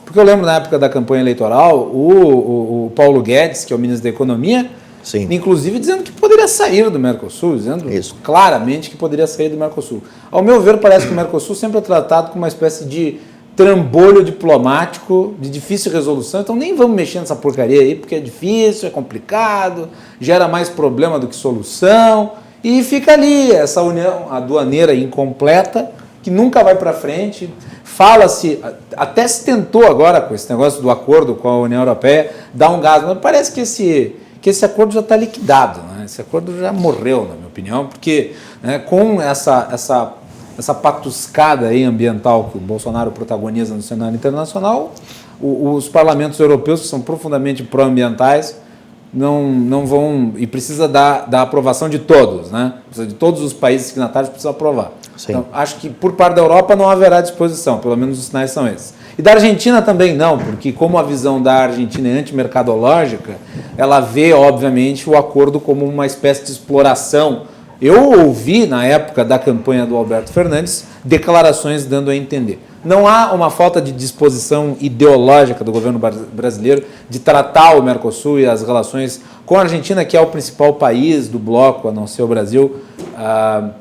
Porque eu lembro na época da campanha eleitoral, o Paulo Guedes, que é o ministro da Economia, sim, inclusive dizendo que poderia sair do Mercosul, dizendo claramente que poderia sair do Mercosul. Ao meu ver, parece que o Mercosul sempre é tratado como uma espécie de trambolho diplomático de difícil resolução, então nem vamos mexer nessa porcaria aí, porque é difícil, é complicado, gera mais problema do que solução, e fica ali essa união aduaneira incompleta, que nunca vai para frente. Fala-se, até se tentou agora com esse negócio do acordo com a União Europeia, dar um gás, mas parece que esse acordo já está liquidado, né? Esse acordo já morreu, na minha opinião, porque, né, com essa patuscada aí ambiental que o Bolsonaro protagoniza no cenário internacional, os parlamentos europeus, que são profundamente pró-ambientais, não vão, e precisa da aprovação de todos, né? Precisa de todos os países signatários, precisam aprovar. Sim. Então, acho que por parte da Europa não haverá disposição, pelo menos os sinais são esses. E da Argentina também não, porque como a visão da Argentina é antimercadológica, ela vê, obviamente, o acordo como uma espécie de exploração. Eu ouvi, na época da campanha do Alberto Fernandes, declarações dando a entender. Não há uma falta de disposição ideológica do governo brasileiro de tratar o Mercosul e as relações com a Argentina, que é o principal país do bloco, a não ser o Brasil,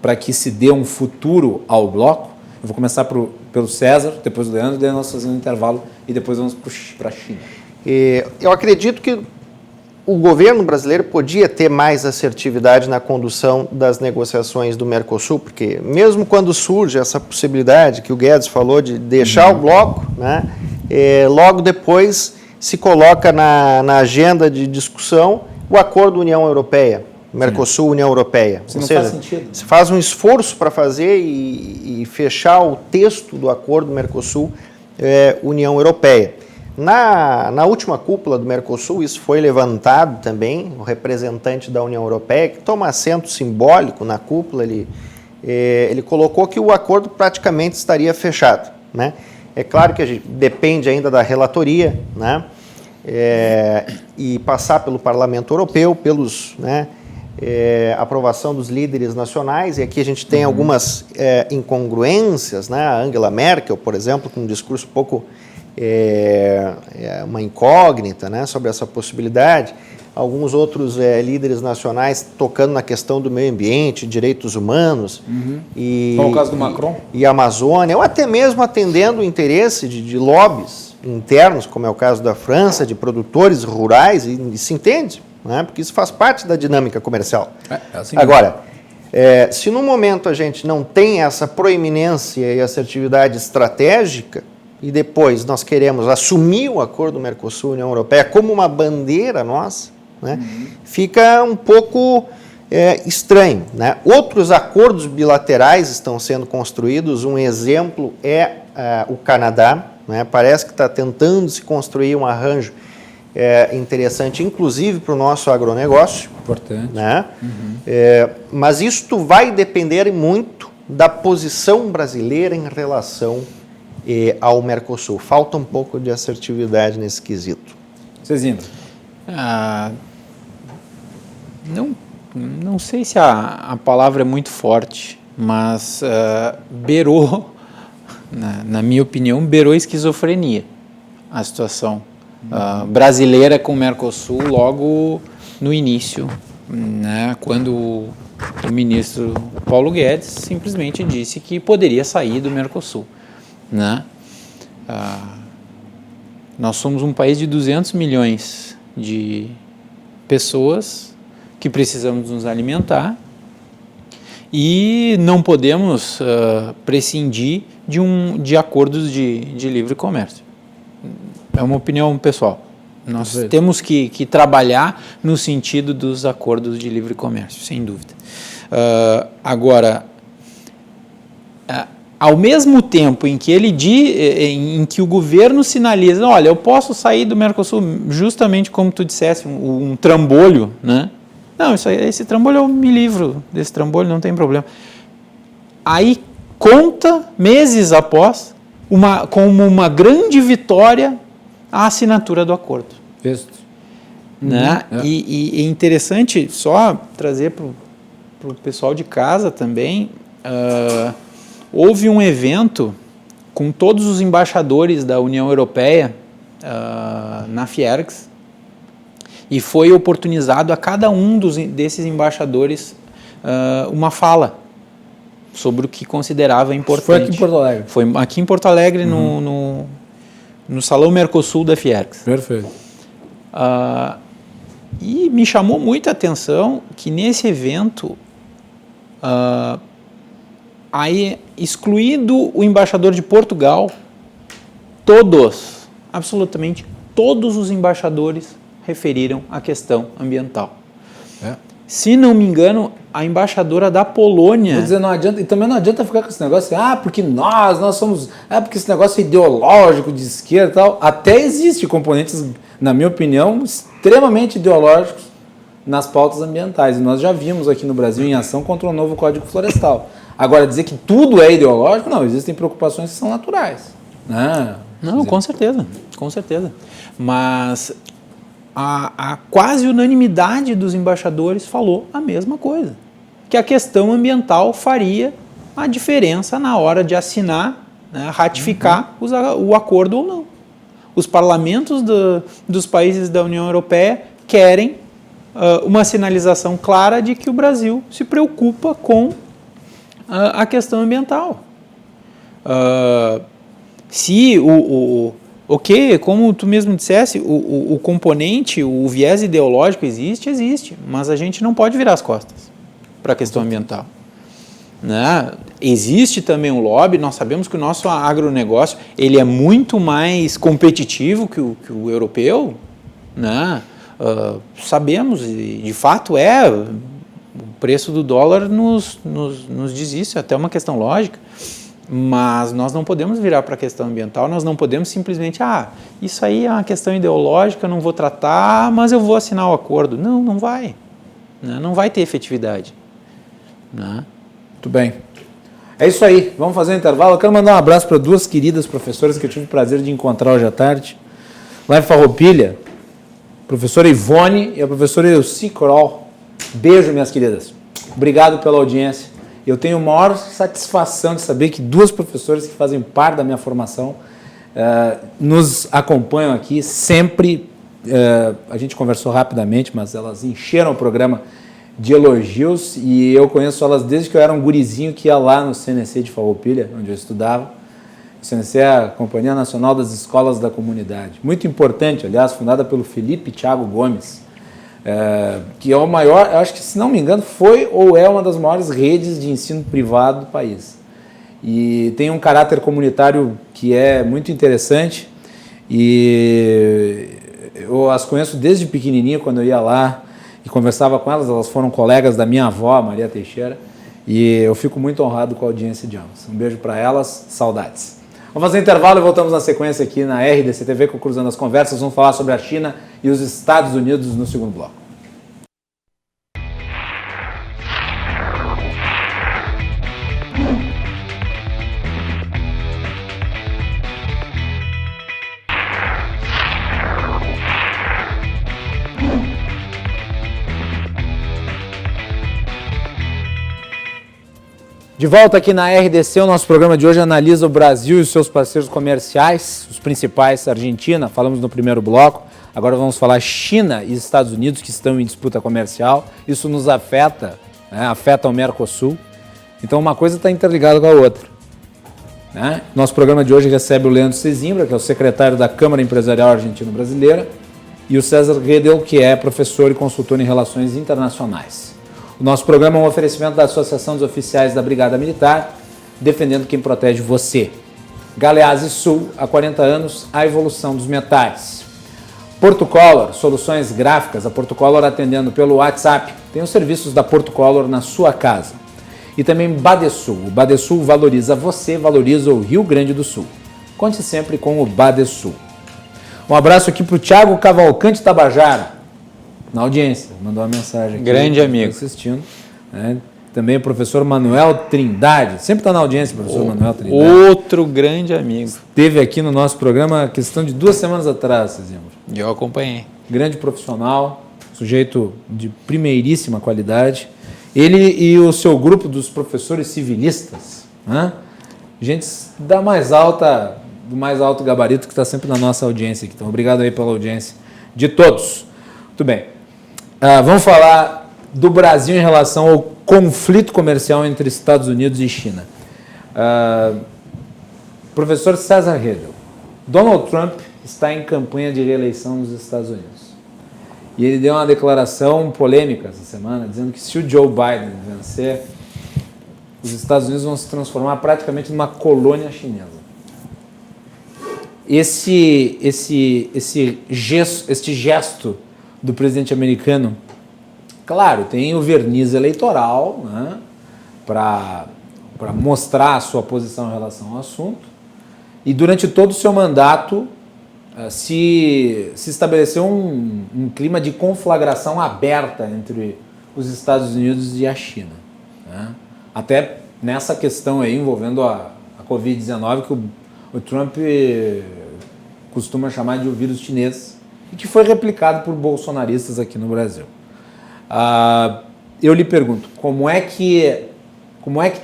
para que se dê um futuro ao bloco. Eu vou começar pelo César, depois o Leandro, daí nós vamos fazer um intervalo e depois vamos para a China. Eu acredito que o governo brasileiro podia ter mais assertividade na condução das negociações do Mercosul, porque mesmo quando surge essa possibilidade que o Guedes falou de deixar o bloco, né, logo depois se coloca na agenda de discussão o acordo União Europeia, Mercosul-União Europeia. Isso Ou não seja, faz sentido. se faz um esforço para fazer e fechar o texto do acordo Mercosul-União Europeia. Na última cúpula do Mercosul, isso foi levantado também, o representante da União Europeia, que toma assento simbólico na cúpula, ele colocou que o acordo praticamente estaria fechado, né? É claro que a gente depende ainda da relatoria, né? E passar pelo Parlamento Europeu, pelos, né, aprovação dos líderes nacionais, e aqui a gente tem algumas incongruências, né? A Angela Merkel, por exemplo, com um discurso um pouco uma incógnita, né, sobre essa possibilidade. Alguns outros líderes nacionais tocando na questão do meio ambiente, direitos humanos, Como o caso do Macron. E Amazônia, ou até mesmo atendendo o interesse de lobbies internos, como é o caso da França, de produtores rurais, e se entende, né, porque isso faz parte da dinâmica comercial. Assim Agora, se no momento a gente não tem essa proeminência e assertividade estratégica, e depois nós queremos assumir o acordo do Mercosul e União Europeia como uma bandeira nossa, né, fica um pouco estranho, né? Outros acordos bilaterais estão sendo construídos, um exemplo é o Canadá, né? Parece que está tentando se construir um arranjo interessante, inclusive para o nosso agronegócio. Importante. Né? Mas isto vai depender muito da posição brasileira em relação ao Mercosul. Falta um pouco de assertividade nesse quesito. Cezinho. Não sei se a palavra é muito forte, mas beirou, na minha opinião, beirou esquizofrenia a situação brasileira com o Mercosul logo no início, né, quando o ministro Paulo Guedes simplesmente disse que poderia sair do Mercosul. Né? Nós somos um país de 200 milhões de pessoas que precisamos nos alimentar e não podemos prescindir de acordos de livre comércio. É uma opinião pessoal. Nós temos que trabalhar no sentido dos acordos de livre comércio, sem dúvida. Agora, ao mesmo tempo em que em que o governo sinaliza, olha, eu posso sair do Mercosul, justamente como tu disseste, um trambolho, né? Não, esse trambolho eu me livro desse trambolho, não tem problema. Aí conta, meses após, como uma grande vitória, a assinatura do acordo. Isso. Né? E é interessante só trazer para o pessoal de casa também, houve um evento com todos os embaixadores da União Europeia na Fiergs e foi oportunizado a cada um desses embaixadores uma fala sobre o que considerava importante. Foi aqui em Porto Alegre? Foi aqui em Porto Alegre, no Salão Mercosul da Fiergs. Perfeito. E me chamou muita atenção que nesse evento, aí, excluído o embaixador de Portugal, absolutamente todos os embaixadores referiram a questão ambiental. Se não me engano, a embaixadora da Polônia... Vou dizer, não adianta, e também não adianta ficar com esse negócio, porque nós somos... porque esse negócio é ideológico, de esquerda e tal. Até existe componentes, na minha opinião, extremamente ideológicos nas pautas ambientais. E nós já vimos aqui no Brasil em ação contra o novo Código Florestal. Agora, dizer que tudo é ideológico, não, existem preocupações que são naturais. Não, com certeza, com certeza. Mas a quase unanimidade dos embaixadores falou a mesma coisa, que a questão ambiental faria a diferença na hora de assinar, né, ratificar o acordo ou não. Os parlamentos dos países da União Europeia querem uma sinalização clara de que o Brasil se preocupa com a questão ambiental. Como tu mesmo dissesse, o componente, o viés ideológico existe, mas a gente não pode virar as costas para a questão ambiental. Né? Existe também um lobby, nós sabemos que o nosso agronegócio ele é muito mais competitivo que o europeu, né? Sabemos, e de fato o preço do dólar nos diz isso, é até uma questão lógica. Mas nós não podemos virar para a questão ambiental, nós não podemos simplesmente, isso aí é uma questão ideológica, eu não vou tratar, mas eu vou assinar o acordo. Não, não vai. Não vai ter efetividade. Né? Muito bem. É isso aí, vamos fazer um intervalo. Eu quero mandar um abraço para duas queridas professoras que eu tive o prazer de encontrar hoje à tarde. Lá em Farroupilha, a professora Ivone e a professora Elci Kroll. Beijo, minhas queridas. Obrigado pela audiência. Eu tenho a maior satisfação de saber que duas professoras que fazem parte da minha formação nos acompanham aqui sempre. A gente conversou rapidamente, mas elas encheram o programa de elogios e eu conheço elas desde que eu era um gurizinho que ia lá no CNC de Farroupilha, onde eu estudava. O CNC é a Companhia Nacional das Escolas da Comunidade. Muito importante, aliás, fundada pelo Felipe Thiago Gomes, que é o maior, eu acho que, se não me engano, foi ou é uma das maiores redes de ensino privado do país. E tem um caráter comunitário que é muito interessante e eu as conheço desde pequenininho, quando eu ia lá e conversava com elas. Elas foram colegas da minha avó, Maria Teixeira, e eu fico muito honrado com a audiência de ambas. Um beijo para elas, saudades. Vamos fazer um intervalo e voltamos na sequência aqui na RDC TV com o Cruzando as Conversas. Vamos falar sobre a China e os Estados Unidos no segundo bloco. De volta aqui na RDC, o nosso programa de hoje analisa o Brasil e os seus parceiros comerciais, os principais, Argentina, falamos no primeiro bloco, agora vamos falar China e Estados Unidos, que estão em disputa comercial. Isso nos afeta, né? Afeta o Mercosul, então uma coisa está interligada com a outra. Né? Nosso programa de hoje recebe o Leandro Sesimbra, que é o secretário da Câmara Empresarial Argentino-Brasileira, e o César Redel, que é professor e consultor em Relações Internacionais. O nosso programa é um oferecimento da Associação dos Oficiais da Brigada Militar, defendendo quem protege você. Galeazzi Sul, há 40 anos, a evolução dos metais. Portocolor, soluções gráficas, a Portocolor atendendo pelo WhatsApp. Tem os serviços da Portocolor na sua casa. E também Badesul. O Badesul valoriza você, valoriza o Rio Grande do Sul. Conte sempre com o Badesul. Um abraço aqui para o Thiago Cavalcante Tabajara, na audiência, mandou uma mensagem aqui. Grande amigo. Assistindo. Né? Também o professor Manuel Trindade, sempre está na audiência, professor Manuel Trindade. Outro grande amigo. Esteve aqui no nosso programa questão de 2 semanas atrás, Cezinho. Eu acompanhei. Grande profissional, sujeito de primeiríssima qualidade. Ele e o seu grupo dos professores civilistas, né? Gente do mais alto gabarito, que está sempre na nossa audiência aqui. Então, obrigado aí pela audiência de todos. Muito bem. Vamos falar do Brasil em relação ao conflito comercial entre Estados Unidos e China. Professor César Redel, Donald Trump está em campanha de reeleição nos Estados Unidos. E ele deu uma declaração polêmica essa semana, dizendo que se o Joe Biden vencer, os Estados Unidos vão se transformar praticamente numa colônia chinesa. Este gesto do presidente americano, claro, tem o verniz eleitoral, né, para mostrar a sua posição em relação ao assunto, e durante todo o seu mandato se estabeleceu um clima de conflagração aberta entre os Estados Unidos e a China. Né? Até nessa questão aí envolvendo a Covid-19, que o Trump costuma chamar de o vírus chinês, e que foi replicado por bolsonaristas aqui no Brasil. Eu lhe pergunto, como é que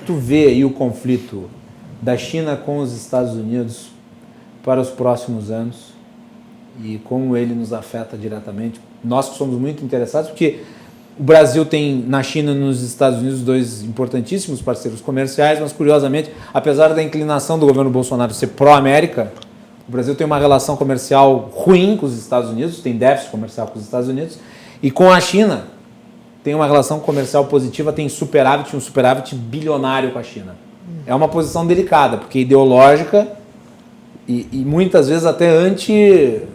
tu vê aí o conflito da China com os Estados Unidos para os próximos anos e como ele nos afeta diretamente? Nós que somos muito interessados, porque o Brasil tem na China e nos Estados Unidos 2 importantíssimos parceiros comerciais, mas curiosamente, apesar da inclinação do governo Bolsonaro ser pró-América, o Brasil tem uma relação comercial ruim com os Estados Unidos, tem déficit comercial com os Estados Unidos, e com a China tem uma relação comercial positiva, tem um superávit bilionário com a China. É uma posição delicada, porque é ideológica e muitas vezes até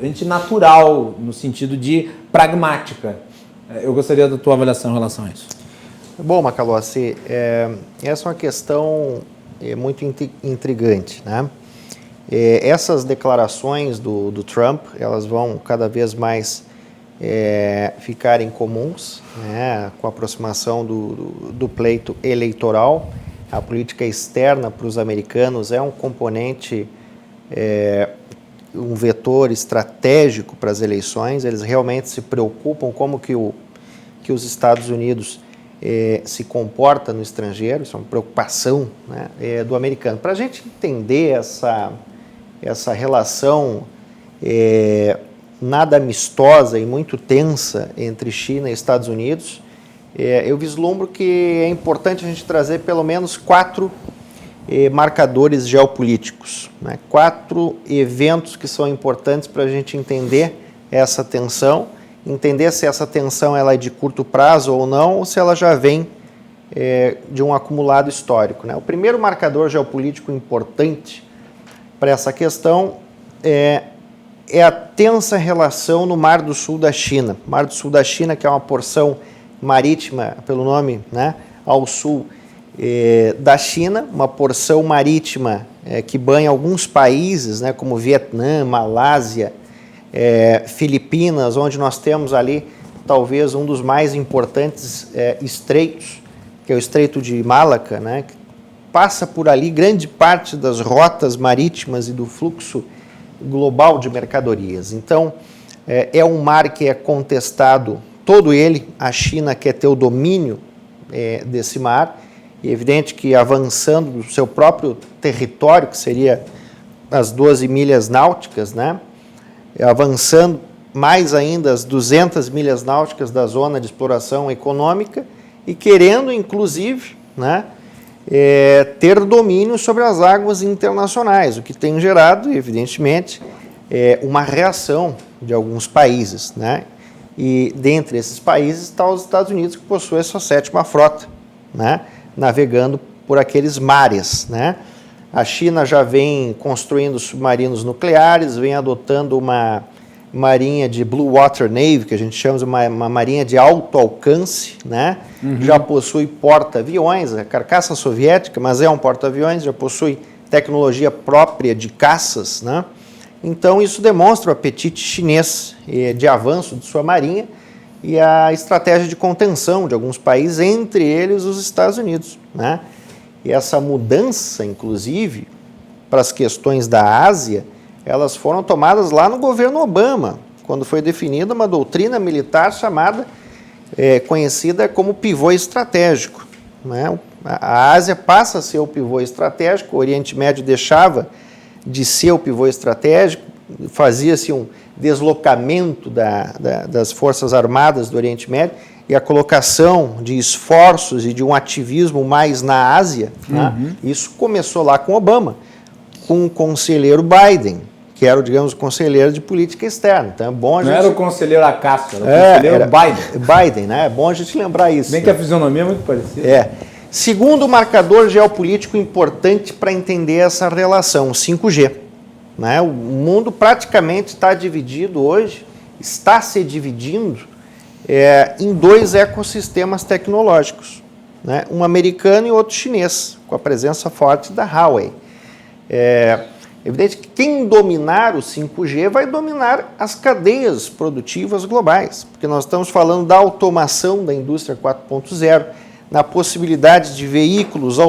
antinatural, no sentido de pragmática. Eu gostaria da tua avaliação em relação a isso. Bom, Macalossi, essa é uma questão muito intrigante, né? Essas declarações do Trump, elas vão cada vez mais ficarem comuns, né? Com a aproximação do pleito eleitoral. A política externa para os americanos é um componente, um vetor estratégico para as eleições. Eles realmente se preocupam como que os Estados Unidos se comporta no estrangeiro. Isso é uma preocupação, né, do americano. Para a gente entender essa relação nada amistosa e muito tensa entre China e Estados Unidos, eu vislumbro que é importante a gente trazer pelo menos 4 marcadores geopolíticos, né? 4 eventos que são importantes para a gente entender essa tensão, entender se essa tensão ela é de curto prazo ou não, ou se ela já vem de um acumulado histórico, né? O primeiro marcador geopolítico importante para essa questão é a tensa relação no Mar do Sul da China. Mar do Sul da China, que é uma porção marítima, pelo nome, né, ao sul da China, uma porção marítima que banha alguns países, né, como Vietnã, Malásia, Filipinas, onde nós temos ali talvez um dos mais importantes estreitos, que é o Estreito de Malaca, né, que passa por ali grande parte das rotas marítimas e do fluxo global de mercadorias. Então, é um mar que é contestado todo ele. A China quer ter o domínio desse mar, e é evidente que avançando do seu próprio território, que seria as 12 milhas náuticas, né, avançando mais ainda as 200 milhas náuticas da zona de exploração econômica e querendo, inclusive, né, ter domínio sobre as águas internacionais, o que tem gerado, evidentemente, uma reação de alguns países, né? E dentre esses países está os Estados Unidos, que possui a sua 7ª frota, né, navegando por aqueles mares, né? A China já vem construindo submarinos nucleares, vem adotando uma marinha de Blue Water Navy, que a gente chama de uma marinha de alto alcance, né? Já possui porta-aviões, a carcaça soviética, mas é um porta-aviões, já possui tecnologia própria de caças, né? Então, isso demonstra o apetite chinês de avanço de sua marinha e a estratégia de contenção de alguns países, entre eles os Estados Unidos, né? E essa mudança, inclusive, para as questões da Ásia, elas foram tomadas lá no governo Obama, quando foi definida uma doutrina militar chamada, conhecida como pivô estratégico, né? A Ásia passa a ser o pivô estratégico, o Oriente Médio deixava de ser o pivô estratégico, fazia-se um deslocamento das forças armadas do Oriente Médio e a colocação de esforços e de um ativismo mais na Ásia, né? Isso começou lá com Obama, com o conselheiro Biden, que era, digamos, o conselheiro de política externa. Então é bom a gente... Não era o conselheiro Acácio, era o conselheiro Biden. Biden, né? É bom a gente lembrar isso. Bem que a fisionomia é muito parecida. Segundo marcador geopolítico importante para entender essa relação, o 5G. Né? O mundo praticamente está dividido hoje, está se dividindo em 2 ecossistemas tecnológicos, né? Um americano e outro chinês, com a presença forte da Huawei. É evidente que quem dominar o 5G vai dominar as cadeias produtivas globais, porque nós estamos falando da automação da indústria 4.0, na possibilidade de veículos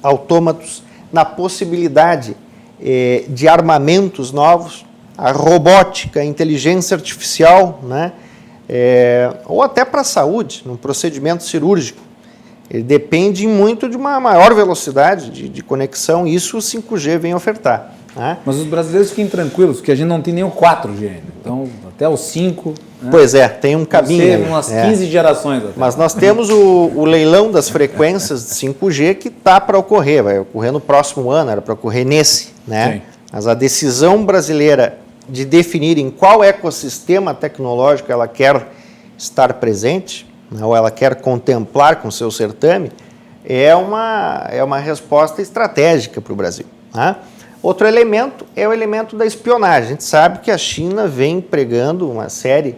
autômatos, na possibilidade de armamentos novos, a robótica, a inteligência artificial, né? Ou até para a saúde, num procedimento cirúrgico. Ele depende muito de uma maior velocidade de conexão, e isso o 5G vem ofertar, né? Mas os brasileiros fiquem tranquilos, porque a gente não tem nem o 4G ainda. Então, até o 5... Né? Pois tem um caminho. Tem umas 15 gerações até. Mas nós temos o leilão das frequências de 5G que está para ocorrer, vai ocorrer no próximo ano, era para ocorrer nesse, né? Sim. Mas a decisão brasileira de definir em qual ecossistema tecnológico ela quer estar presente, ou ela quer contemplar com seu certame, é uma resposta estratégica para o Brasil, né? Outro elemento é o elemento da espionagem. A gente sabe que a China vem pregando uma série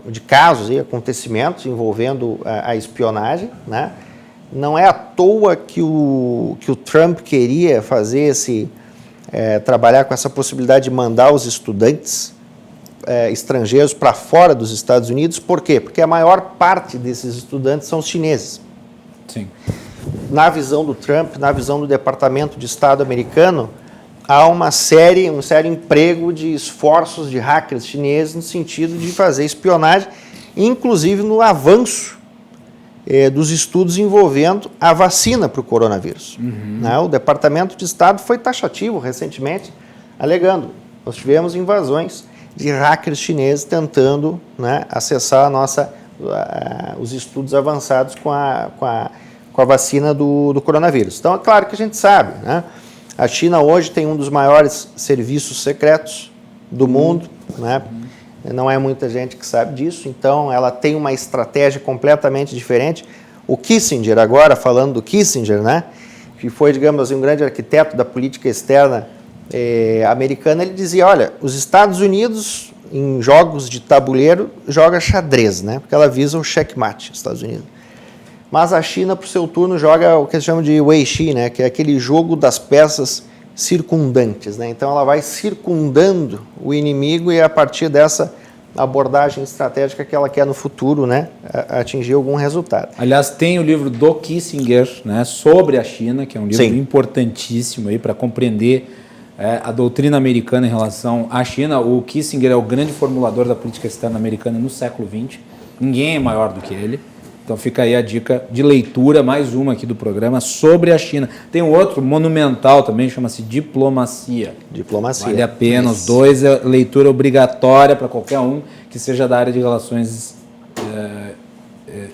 de casos e acontecimentos envolvendo a espionagem, né? Não é à toa que o Trump queria fazer trabalhar com essa possibilidade de mandar os estudantes estrangeiros para fora dos Estados Unidos. Por quê? Porque a maior parte desses estudantes são os chineses. Sim. Na visão do Trump, na visão do Departamento de Estado americano, há um sério emprego de esforços de hackers chineses no sentido de fazer espionagem, inclusive no avanço dos estudos envolvendo a vacina para o coronavírus. Né? O Departamento de Estado foi taxativo recentemente, alegando: nós tivemos invasões de hackers chineses tentando, né, acessar os estudos avançados com a vacina do coronavírus. Então, é claro que a gente sabe, né? A China hoje tem um dos maiores serviços secretos do mundo, né? Não é muita gente que sabe disso, então ela tem uma estratégia completamente diferente. O Kissinger, agora falando do Kissinger, né, que foi, digamos assim, um grande arquiteto da política externa americana, ele dizia: olha, os Estados Unidos, em jogos de tabuleiro, joga xadrez, né, porque ela visa o checkmate, os Estados Unidos. Mas a China, por seu turno, joga o que se chama de Weiqi, né, que é aquele jogo das peças circundantes, né? Então ela vai circundando o inimigo e a partir dessa abordagem estratégica que ela quer no futuro, né, atingir algum resultado. Aliás, tem o livro do Kissinger, né, sobre a China, que é um livro importantíssimo aí para compreender a doutrina americana em relação à China. O Kissinger é o grande formulador da política externa americana no século XX. Ninguém é maior do que ele. Então fica aí a dica de leitura, mais uma aqui do programa, sobre a China. Tem um outro monumental também, chama-se Diplomacia. Diplomacia. Vale a pena, os dois, é leitura obrigatória para qualquer um que seja da área de relações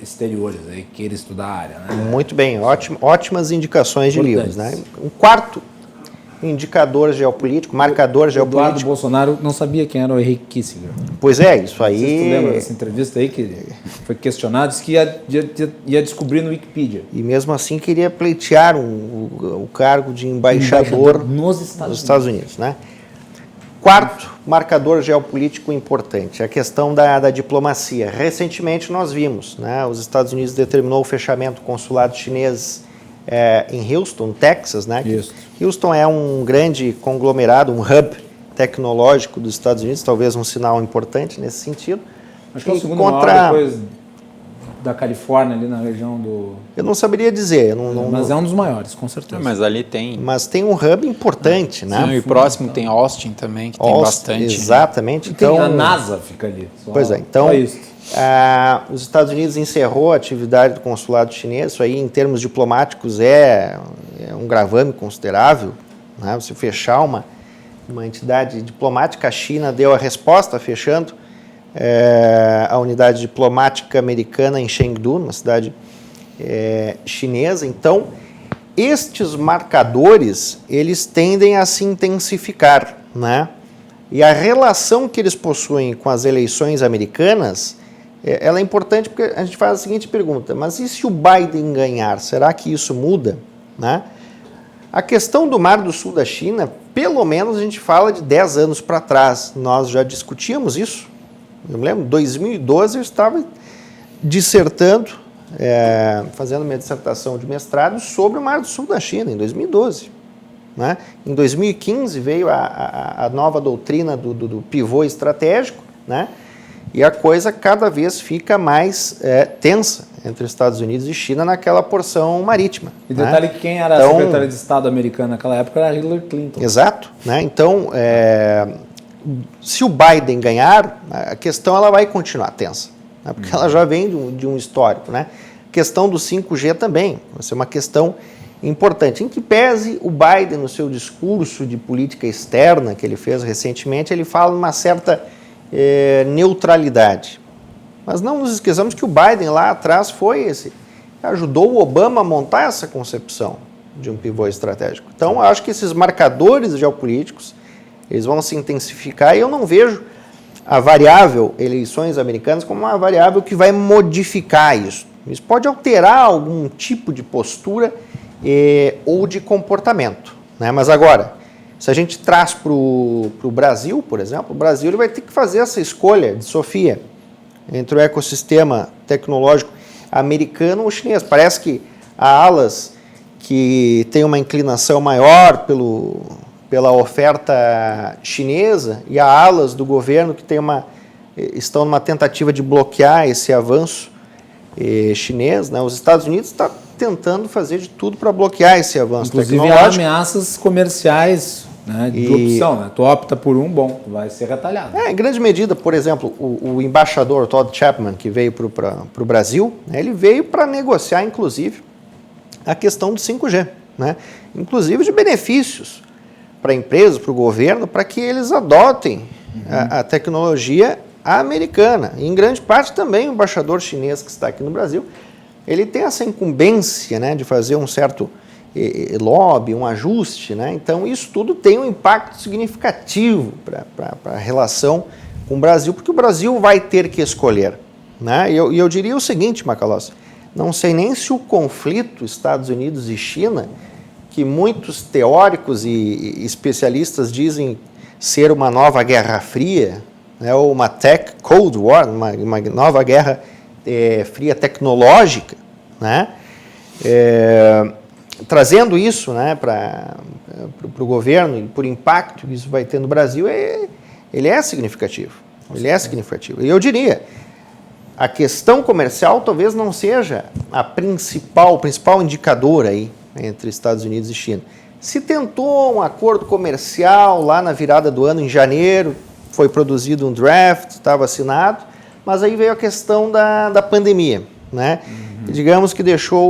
exteriores, aí, queira estudar a área. Né? Muito bem, ótimas indicações de livros. Né? Um quarto indicador geopolítico, marcador geopolítico. Eduardo Bolsonaro não sabia quem era o Henry Kissinger. Pois é, isso aí... Você lembra dessa entrevista aí que foi questionado, disse que ia descobrir no Wikipedia. E mesmo assim queria pleitear o cargo de embaixador nos Estados Unidos. Né? Quarto marcador geopolítico importante, a questão da diplomacia. Recentemente nós vimos, né, os Estados Unidos determinou o fechamento do consulado chinês em Houston, Texas, né? Isso. Houston é um grande conglomerado, um hub tecnológico dos Estados Unidos, talvez um sinal importante nesse sentido. Acho que é o segundo maior depois da Califórnia, ali na região do... Eu não saberia dizer. Mas é um dos maiores, com certeza. Mas ali tem... Mas tem um hub importante, né? Sim, e próximo tem Austin também, que tem bastante. Exatamente. Então, tem a NASA fica ali. Pois é, então... os Estados Unidos encerrou a atividade do consulado chinês. Isso aí, em termos diplomáticos, é um gravame considerável, né? Você fechar uma entidade diplomática. A China deu a resposta, fechando a unidade diplomática americana em Chengdu, uma cidade chinesa. Então, estes marcadores, eles tendem a se intensificar, né? E a relação que eles possuem com as eleições americanas, ela é importante porque a gente faz a seguinte pergunta: mas e se o Biden ganhar? Será que isso muda? Né? A questão do Mar do Sul da China, pelo menos a gente fala de 10 anos para trás. Nós já discutíamos isso. Eu me lembro, em 2012 eu estava dissertando, fazendo minha dissertação de mestrado sobre o Mar do Sul da China, em 2012. Né? Em 2015 veio a nova doutrina do pivô estratégico, né? E a coisa cada vez fica mais tensa entre Estados Unidos e China naquela porção marítima. E detalhe, né? Que quem era a secretária de Estado americana naquela época era Hillary Clinton. Exato. Né? Então, se o Biden ganhar, a questão ela vai continuar tensa, né? Porque ela já vem de um histórico. Né? A questão do 5G também vai ser uma questão importante. Em que pese o Biden, no seu discurso de política externa que ele fez recentemente, ele fala uma certa neutralidade. Mas não nos esqueçamos que o Biden lá atrás ajudou o Obama a montar essa concepção de um pivô estratégico. Então, eu acho que esses marcadores geopolíticos, eles vão se intensificar e eu não vejo a variável eleições americanas como uma variável que vai modificar isso. Isso pode alterar algum tipo de postura ou de comportamento, né? Mas agora, se a gente traz para o Brasil, por exemplo, o Brasil ele vai ter que fazer essa escolha de Sofia entre o ecossistema tecnológico americano ou chinês. Parece que Há alas que têm uma inclinação maior pela oferta chinesa e há alas do governo que estão numa tentativa de bloquear esse avanço chinês, né? Os Estados Unidos estão tentando fazer de tudo para bloquear esse avanço tecnológico. Inclusive há ameaças comerciais, né, de opção. Né? Tu opta por um, bom, vai ser retalhado. Em grande medida, por exemplo, o embaixador Todd Chapman, que veio para o Brasil, né, ele veio para negociar, inclusive, a questão do 5G, né? Inclusive de benefícios para empresas, para o governo, para que eles adotem a tecnologia americana. E, em grande parte, também o embaixador chinês que está aqui no Brasil, ele tem essa incumbência, né, de fazer um certo lobby, um ajuste, né? Então isso tudo tem um impacto significativo para a relação com o Brasil, porque o Brasil vai ter que escolher, né? E eu diria o seguinte, Macalossi, não sei nem se o conflito Estados Unidos e China, que muitos teóricos e especialistas dizem ser uma nova Guerra Fria, né, ou uma Tech Cold War, uma nova Guerra Fria tecnológica, né? Trazendo isso, né, para o governo e por impacto que isso vai ter no Brasil, ele é significativo. Ele é significativo. E eu diria, a questão comercial talvez não seja o principal indicador aí entre Estados Unidos e China. Se tentou um acordo comercial lá na virada do ano, em janeiro, foi produzido um draft, estava assinado, mas aí veio a questão da pandemia, né? Digamos que deixou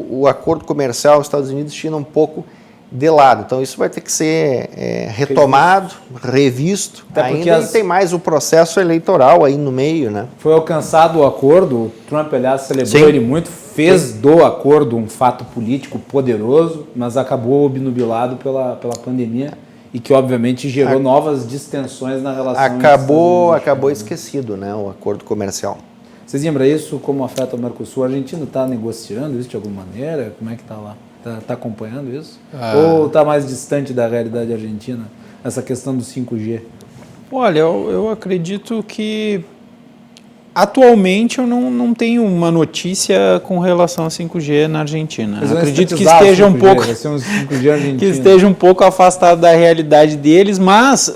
o acordo comercial Estados Unidos e China um pouco de lado. Então isso vai ter que ser retomado, revisto. Ainda tem mais o processo eleitoral aí no meio, né? Foi alcançado o acordo, o Trump, aliás, celebrou ele muito, fez do acordo um fato político poderoso, mas acabou obnubilado pela pandemia e que obviamente gerou novas distensões na relação. Acabou esquecido, né, o acordo comercial. Vocês lembram isso, como afeta o Mercosul? A Argentina está negociando isso de alguma maneira? Como é que está lá? Está acompanhando isso? Ou está mais distante da realidade argentina, essa questão do 5G? Olha, eu acredito que atualmente eu não tenho uma notícia com relação a 5G na Argentina. Eu acredito que esteja um pouco que esteja um pouco afastado da realidade deles, mas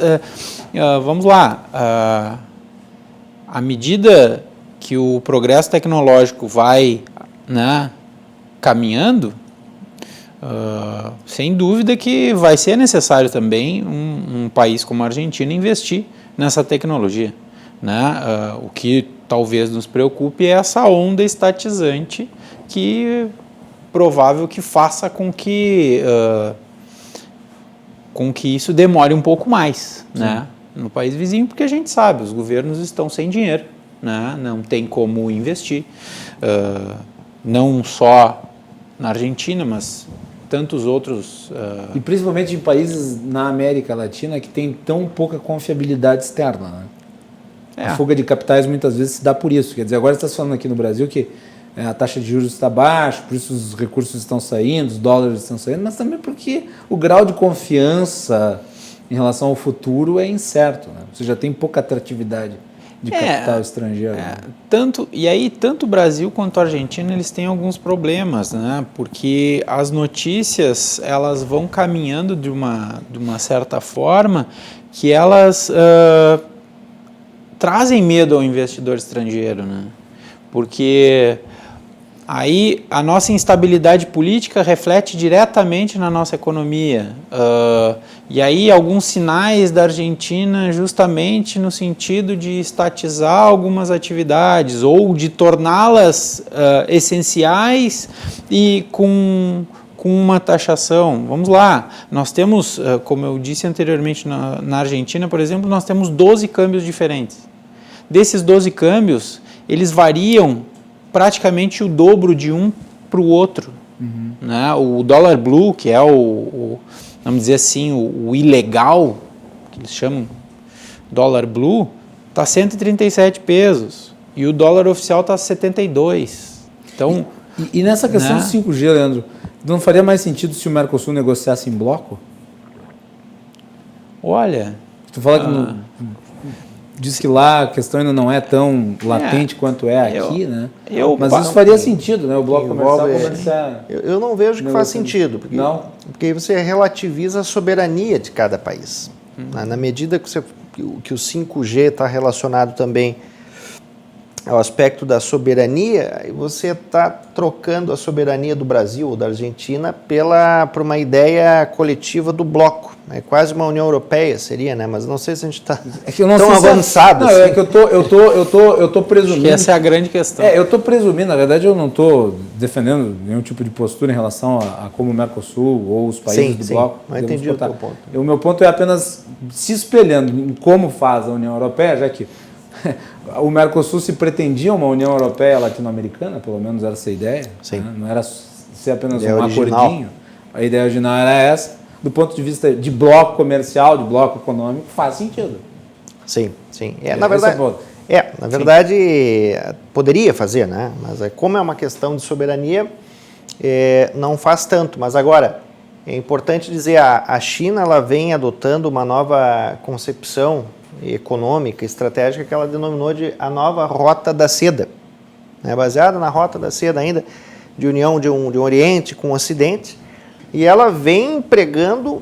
vamos lá. À medida que o progresso tecnológico vai, né, caminhando, sem dúvida que vai ser necessário também um país como a Argentina investir nessa tecnologia, né? O que talvez nos preocupe é essa onda estatizante que provável que faça com que isso demore um pouco mais, né, no país vizinho, porque a gente sabe, os governos estão sem dinheiro, né? Não tem como investir, não só na Argentina, mas tantos outros... E principalmente em países na América Latina que tem tão pouca confiabilidade externa, né? A fuga de capitais muitas vezes se dá por isso. Quer dizer, agora você está falando aqui no Brasil que a taxa de juros está baixa, por isso os recursos estão saindo, os dólares estão saindo, mas também porque o grau de confiança em relação ao futuro é incerto, né? Você já tem pouca atratividade de capital estrangeiro. Tanto o Brasil quanto a Argentina, eles têm alguns problemas, né? Porque as notícias, elas vão caminhando de uma certa forma que elas trazem medo ao investidor estrangeiro, né? Porque aí a nossa instabilidade política reflete diretamente na nossa economia. E aí alguns sinais da Argentina justamente no sentido de estatizar algumas atividades ou de torná-las essenciais e com uma taxação. Vamos lá, nós temos, como eu disse anteriormente, na Argentina, por exemplo, nós temos 12 câmbios diferentes. Desses 12 câmbios, eles variam praticamente o dobro de um para o outro. Né? O dólar blue, que é vamos dizer assim, o ilegal, que eles chamam dólar blue, está 137 pesos. E o dólar oficial está 72. Então, e nessa questão do 5G, Leandro, não faria mais sentido se o Mercosul negociasse em bloco? Olha... Tu fala que diz que lá a questão ainda não é tão latente quanto é aqui, né? Mas isso faria sentido, né? O bloco comercial começar... Eu não vejo que faz sentido, porque você relativiza a soberania de cada país. Na medida que o 5G está relacionado também ao aspecto da soberania, você está trocando a soberania do Brasil ou da Argentina por uma ideia coletiva do bloco. É quase uma União Europeia, seria, né? Mas não sei se a gente está tão avançado. Não, é que eu tô presumindo. Acho que essa é a grande questão. Eu estou presumindo, na verdade eu não estou defendendo nenhum tipo de postura em relação a como o Mercosul ou os países do bloco. Não entendi o teu ponto. O meu ponto é apenas se espelhando em como faz a União Europeia, já que o Mercosul se pretendia uma União Europeia latino-americana, pelo menos era essa a ideia. Né? Não era ser apenas um acordinho. A ideia original era essa. Do ponto de vista de bloco comercial, de bloco econômico, faz sentido. Sim. Na verdade, poderia fazer, né? Mas como é uma questão de soberania, não faz tanto. Mas agora, é importante dizer, a China ela vem adotando uma nova concepção econômica, estratégica, que ela denominou de a nova Rota da Seda. Baseada na Rota da Seda ainda, de união de um Oriente com o Ocidente, e ela vem empregando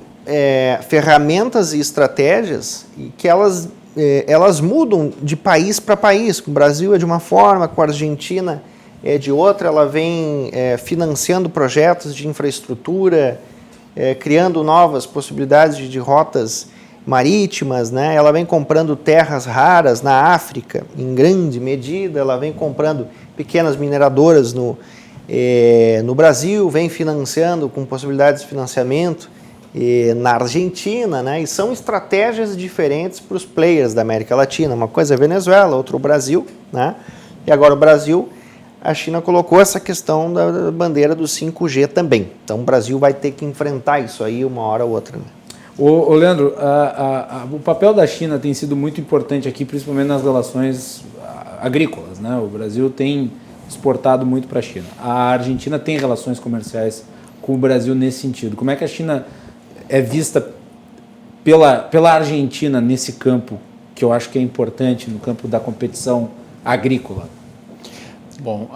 ferramentas e estratégias que elas mudam de país para país. O Brasil é de uma forma, com a Argentina é de outra, ela vem financiando projetos de infraestrutura, criando novas possibilidades de rotas marítimas, né? Ela vem comprando terras raras na África, em grande medida, ela vem comprando pequenas mineradoras no Brasil, vem financiando com possibilidades de financiamento na Argentina, né? E são estratégias diferentes para os players da América Latina. Uma coisa é Venezuela, outra o Brasil, né? E agora o Brasil, a China colocou essa questão da bandeira do 5G também. Então o Brasil vai ter que enfrentar isso aí uma hora ou outra, né? Leandro, o papel da China tem sido muito importante aqui, principalmente nas relações agrícolas, né? O Brasil tem exportado muito para a China. A Argentina tem relações comerciais com o Brasil nesse sentido. Como é que a China é vista pela Argentina nesse campo, que eu acho que é importante, no campo da competição agrícola? Bom,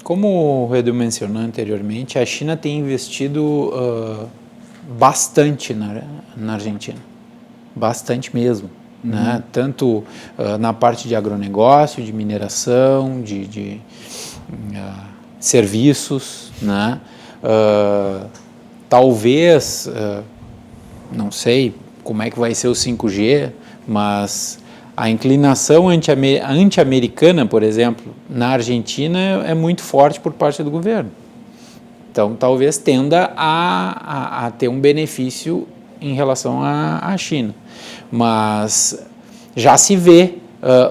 como o Edu mencionou anteriormente, a China tem investido bastante na Argentina, bastante mesmo, né? Tanto na parte de agronegócio, de mineração, de serviços, né? Talvez, não sei como é que vai ser o 5G, mas a inclinação anti-americana, por exemplo, na Argentina é muito forte por parte do governo. Então, talvez tenda a ter um benefício em relação à China. Mas já se vê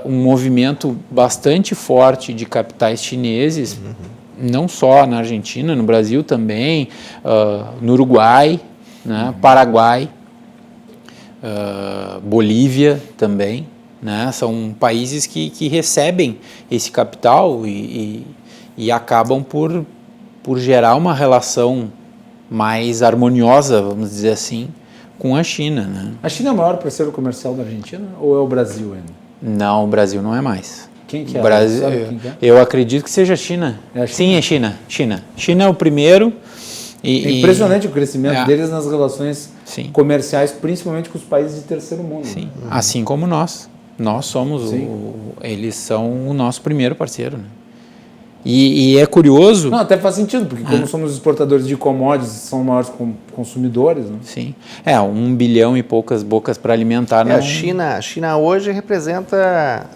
um movimento bastante forte de capitais chineses, não só na Argentina, no Brasil também, no Uruguai, né, Paraguai, Bolívia também, né, são países que recebem esse capital e acabam por gerar uma relação mais harmoniosa, vamos dizer assim, com a China, né? A China é o maior parceiro comercial da Argentina ou é o Brasil ainda? Não, o Brasil não é mais. Quem que é? Brasil, sabe quem que é? Eu acredito que seja a China. É a China? Sim, é China. China é o primeiro. É impressionante o crescimento deles nas relações comerciais, principalmente com os países de terceiro mundo. Sim, né? assim como nós. Nós somos, eles são o nosso primeiro parceiro, né? E é curioso... Não, até faz sentido, porque como somos exportadores de commodities, são maiores consumidores, né? Sim. 1 bilhão e poucas bocas para alimentar. A China hoje representa...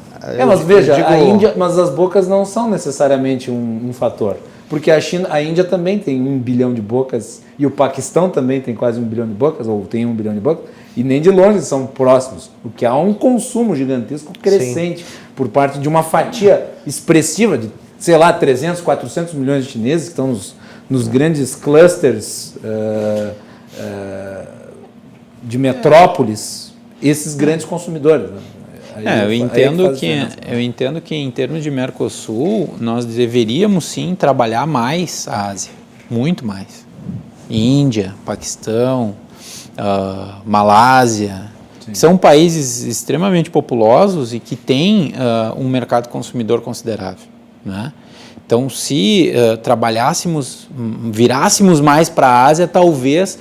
mas veja, a Índia, mas as bocas não são necessariamente um fator. Porque a Índia também tem 1 bilhão de bocas, e o Paquistão também tem quase 1 bilhão de bocas, ou tem 1 bilhão de bocas, e nem de longe são próximos. O que há um consumo gigantesco crescente por parte de uma fatia expressiva de, sei lá, 300, 400 milhões de chineses que estão nos grandes clusters de metrópoles, esses grandes consumidores. Né? Eu entendo que em termos de Mercosul, nós deveríamos sim trabalhar mais a Ásia, muito mais. Índia, Paquistão, Malásia, que são países extremamente populosos e que têm um mercado consumidor considerável, né? Então, se trabalhássemos, virássemos mais para a Ásia, talvez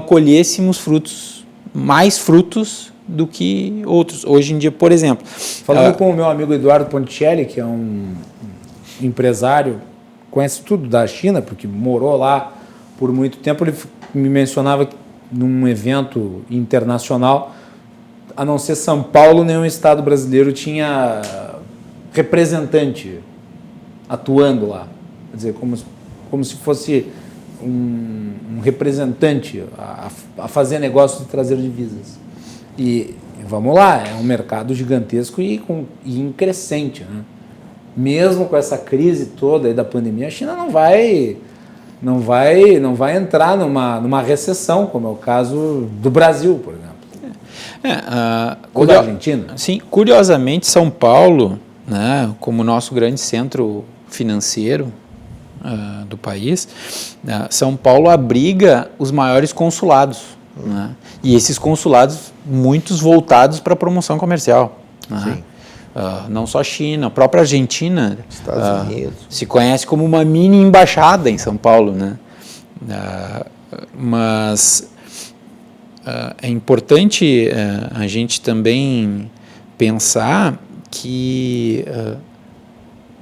colhêssemos mais frutos do que outros. Hoje em dia, por exemplo... Falando com o meu amigo Eduardo Ponticelli, que é um empresário, conhece tudo da China, porque morou lá por muito tempo, ele me mencionava que num evento internacional, a não ser São Paulo, nenhum estado brasileiro tinha representante atuando lá. Quer dizer, como se fosse um representante a fazer negócio de trazer divisas. E vamos lá, é um mercado gigantesco e em crescente, né? Mesmo com essa crise toda aí da pandemia, a China não vai entrar numa recessão, como é o caso do Brasil, por exemplo. Ou da Argentina. Sim, curiosamente, São Paulo, né, como nosso grande centro financeiro do país, São Paulo abriga os maiores consulados, né? E esses consulados, muitos voltados para a promoção comercial, né? Não só a China, a própria Argentina, Estados Unidos, se conhece como uma mini embaixada em São Paulo, né? Mas é importante a gente também pensar que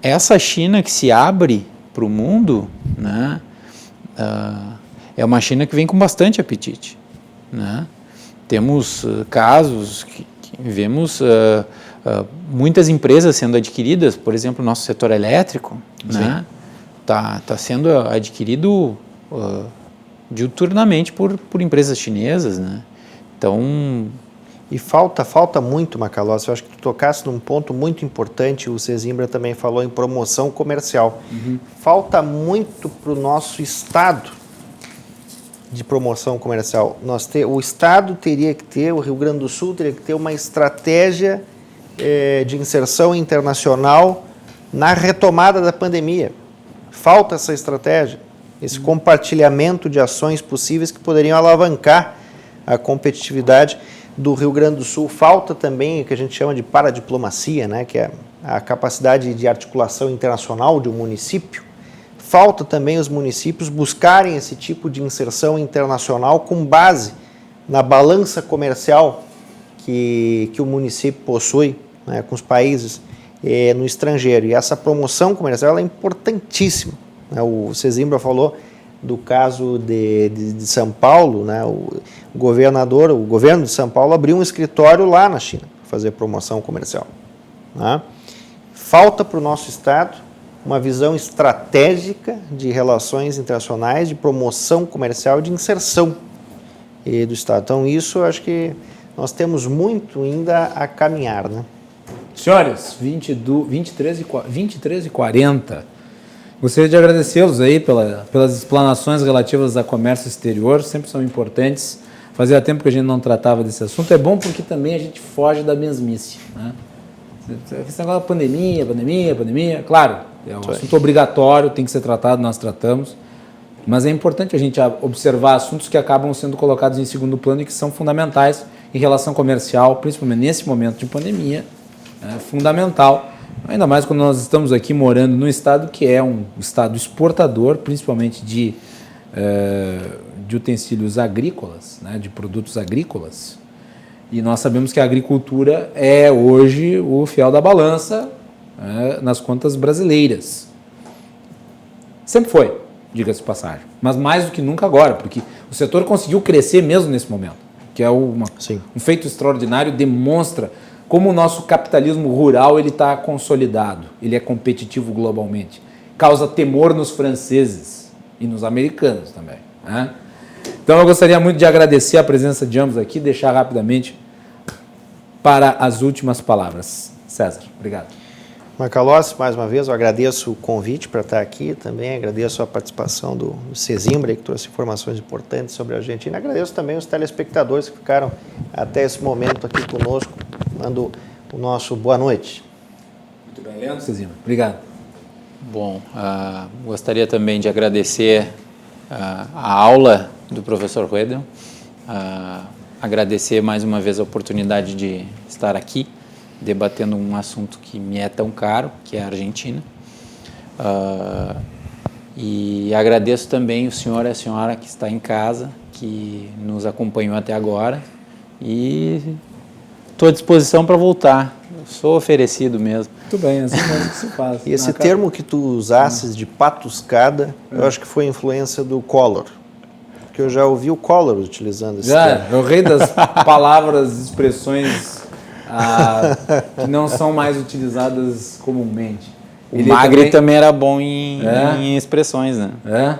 essa China que se abre para o mundo, né, é uma China que vem com bastante apetite, né? Temos casos que vemos muitas empresas sendo adquiridas, por exemplo, o nosso setor elétrico, né, tá sendo adquirido diuturnamente por empresas chinesas, né? Então... E falta muito, Macalossi. Eu acho que tu tocasse num ponto muito importante, o Sesimbra também falou em promoção comercial. Falta muito para o nosso Estado de promoção comercial. O Estado teria que ter, o Rio Grande do Sul teria que ter uma estratégia de inserção internacional na retomada da pandemia. Falta essa estratégia, esse compartilhamento de ações possíveis que poderiam alavancar a competitividade do Rio Grande do Sul. Falta também o que a gente chama de paradiplomacia, né, que é a capacidade de articulação internacional de um município. Falta também os municípios buscarem esse tipo de inserção internacional com base na balança comercial que o município possui, né, com os países no estrangeiro. E essa promoção comercial ela é importantíssima, né? O Sesimbra falou do caso de São Paulo, né? O governo de São Paulo abriu um escritório lá na China para fazer promoção comercial, né? Falta para o nosso Estado uma visão estratégica de relações internacionais, de promoção comercial, de inserção do Estado. Então, isso eu acho que nós temos muito ainda a caminhar, né? Senhores, 23h40. Gostaria de agradecê-los aí pelas explanações relativas a comércio exterior, sempre são importantes. Fazia tempo que a gente não tratava desse assunto. É bom porque também a gente foge da mesmice, né? Esse negócio da pandemia, claro, é um assunto obrigatório, tem que ser tratado, nós tratamos, mas é importante a gente observar assuntos que acabam sendo colocados em segundo plano e que são fundamentais em relação comercial, principalmente nesse momento de pandemia, é fundamental, ainda mais quando nós estamos aqui morando num estado que é um estado exportador, principalmente de utensílios agrícolas, né, de produtos agrícolas. E nós sabemos que a agricultura é hoje o fiel da balança nas contas brasileiras. Sempre foi, diga-se de passagem, mas mais do que nunca agora, porque o setor conseguiu crescer mesmo nesse momento, que é um feito extraordinário, demonstra como o nosso capitalismo rural ele está consolidado, ele é competitivo globalmente, causa temor nos franceses e nos americanos também, né? Então eu gostaria muito de agradecer a presença de ambos aqui, deixar rapidamente para as últimas palavras. César, obrigado. Macalossi, mais uma vez, eu agradeço o convite para estar aqui, também agradeço a participação do Sesimbra, que trouxe informações importantes sobre a Argentina. Agradeço também os telespectadores que ficaram até esse momento aqui conosco, dando o nosso boa noite. Muito bem, Leandro Sesimbra, obrigado. Bom, gostaria também de agradecer a aula do professor Ruedel. agradecer mais uma vez a oportunidade de estar aqui, debatendo um assunto que me é tão caro, que é a Argentina. E agradeço também o senhor e a senhora que está em casa, que nos acompanhou até agora, e estou à disposição para voltar. Eu sou oferecido mesmo. Muito bem, assim mesmo que se faz. E esse termo que tu usasses de patuscada, eu acho que foi influência do Collor. Porque eu já ouvi o Collor utilizando esse termo. É o rei das palavras, expressões que não são mais utilizadas comumente. O Magri também era bom em expressões, né?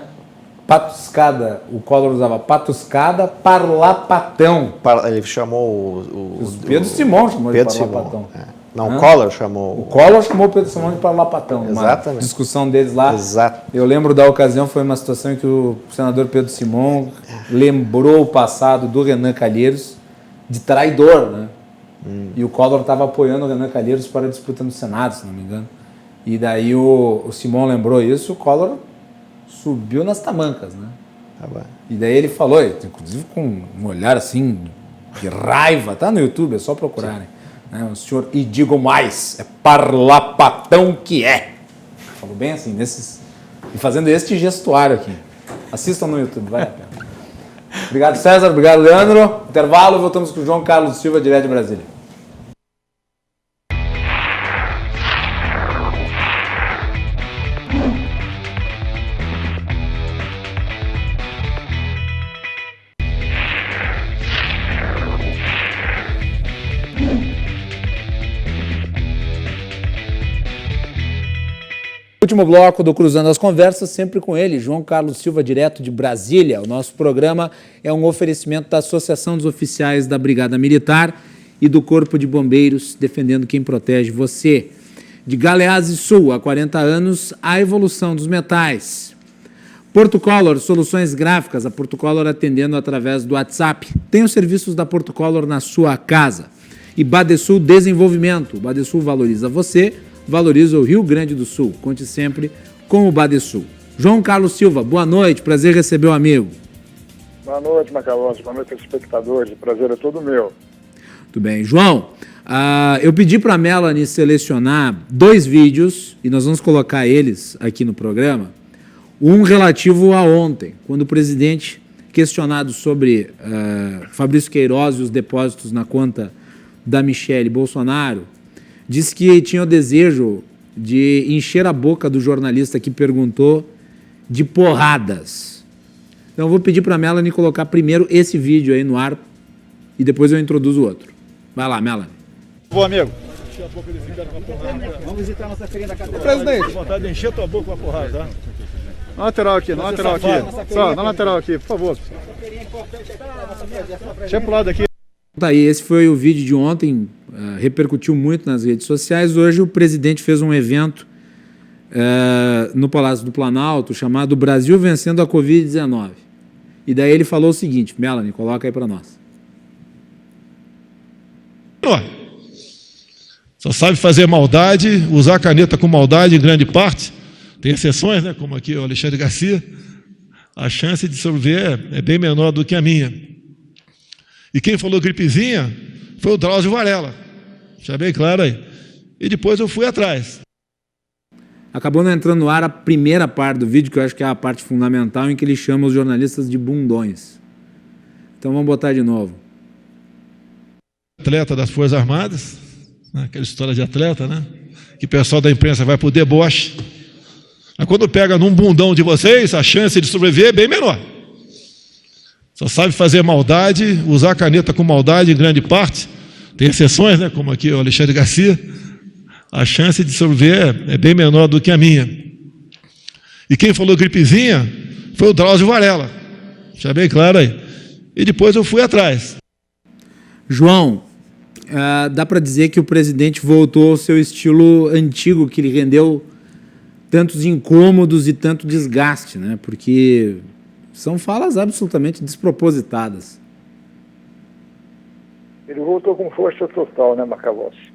Patuscada, o Collor usava patuscada, parlapatão. Ele chamou o Pedro Simão chamou Pedro de parlapatão. Não, o Collor chamou. O Collor chamou o Pedro Simão de parlapatão. Exatamente. Uma discussão deles lá. Exato. Eu lembro da ocasião, foi uma situação em que o senador Pedro Simão lembrou o passado do Renan Calheiros de traidor, né? E o Collor estava apoiando o Renan Calheiros para a disputa no Senado, se não me engano. E daí o Simão lembrou isso, o Collor subiu nas tamancas, né? Tá bom. E daí ele falou, inclusive com um olhar assim de raiva, tá no YouTube, é só procurarem. Né? O senhor, e digo mais, é parlapatão que é. Falou bem assim, e fazendo este gestuário aqui. Assistam no YouTube, vale a pena. Obrigado, César, obrigado, Leandro. Intervalo, voltamos com o João Carlos Silva, direto de Brasília. Último bloco do Cruzando as Conversas, sempre com ele, João Carlos Silva, direto de Brasília. O nosso programa é um oferecimento da Associação dos Oficiais da Brigada Militar e do Corpo de Bombeiros, defendendo quem protege você. De Galeazzi Sul, há 40 anos, a evolução dos metais. Porto Color, soluções gráficas, a Porto Color atendendo através do WhatsApp. Tem os serviços da Porto Color na sua casa. E Badesul Desenvolvimento, o Badesul valoriza você, valoriza o Rio Grande do Sul. Conte sempre com o Badesul. João Carlos Silva, boa noite, prazer receber o amigo. Boa noite, Macalossi, boa noite aos espectadores, o prazer é todo meu. Muito bem. João, eu pedi para a Melanie selecionar 2 vídeos, e nós vamos colocar eles aqui no programa. Um relativo a ontem, quando o presidente, questionado sobre Fabrício Queiroz e os depósitos na conta da Michele Bolsonaro, disse que tinha o desejo de encher a boca do jornalista que perguntou de porradas. Então eu vou pedir para a Melanie colocar primeiro esse vídeo aí no ar e depois eu introduzo o outro. Vai lá, Melanie. Bom, amigo. Vamos visitar a nossa feirinha da cadeira. Presidente, vontade de encher tua boca com a porrada, tá? Na lateral aqui, na lateral aqui. Só, na lateral aqui, por favor. Deixa pro lado aqui. Tá aí, esse foi o vídeo de ontem, repercutiu muito nas redes sociais. Hoje o presidente fez um evento no Palácio do Planalto chamado Brasil Vencendo a Covid-19. E daí ele falou o seguinte, Melanie, coloca aí para nós. Só sabe fazer maldade, usar caneta com maldade em grande parte. Tem exceções, né, como aqui o Alexandre Garcia. A chance de sobreviver é bem menor do que a minha. E quem falou gripezinha foi o Drauzio Varela. Já bem claro aí. E depois eu fui atrás. Acabou não entrando no ar a primeira parte do vídeo, que eu acho que é a parte fundamental, em que ele chama os jornalistas de bundões. Então vamos botar de novo. Atleta das Forças Armadas, né? Aquela história de atleta, né? Que o pessoal da imprensa vai pro deboche. Mas quando pega num bundão de vocês, a chance de sobreviver é bem menor. Só sabe fazer maldade, usar caneta com maldade em grande parte. Tem exceções, né, como aqui o Alexandre Garcia. A chance de sobreviver é bem menor do que a minha. E quem falou gripezinha foi o Drauzio Varela. Já bem claro aí. E depois eu fui atrás. João, dá para dizer que o presidente voltou ao seu estilo antigo, que lhe rendeu tantos incômodos e tanto desgaste, né? Porque são falas absolutamente despropositadas. Ele voltou com força total, né, Macalossi?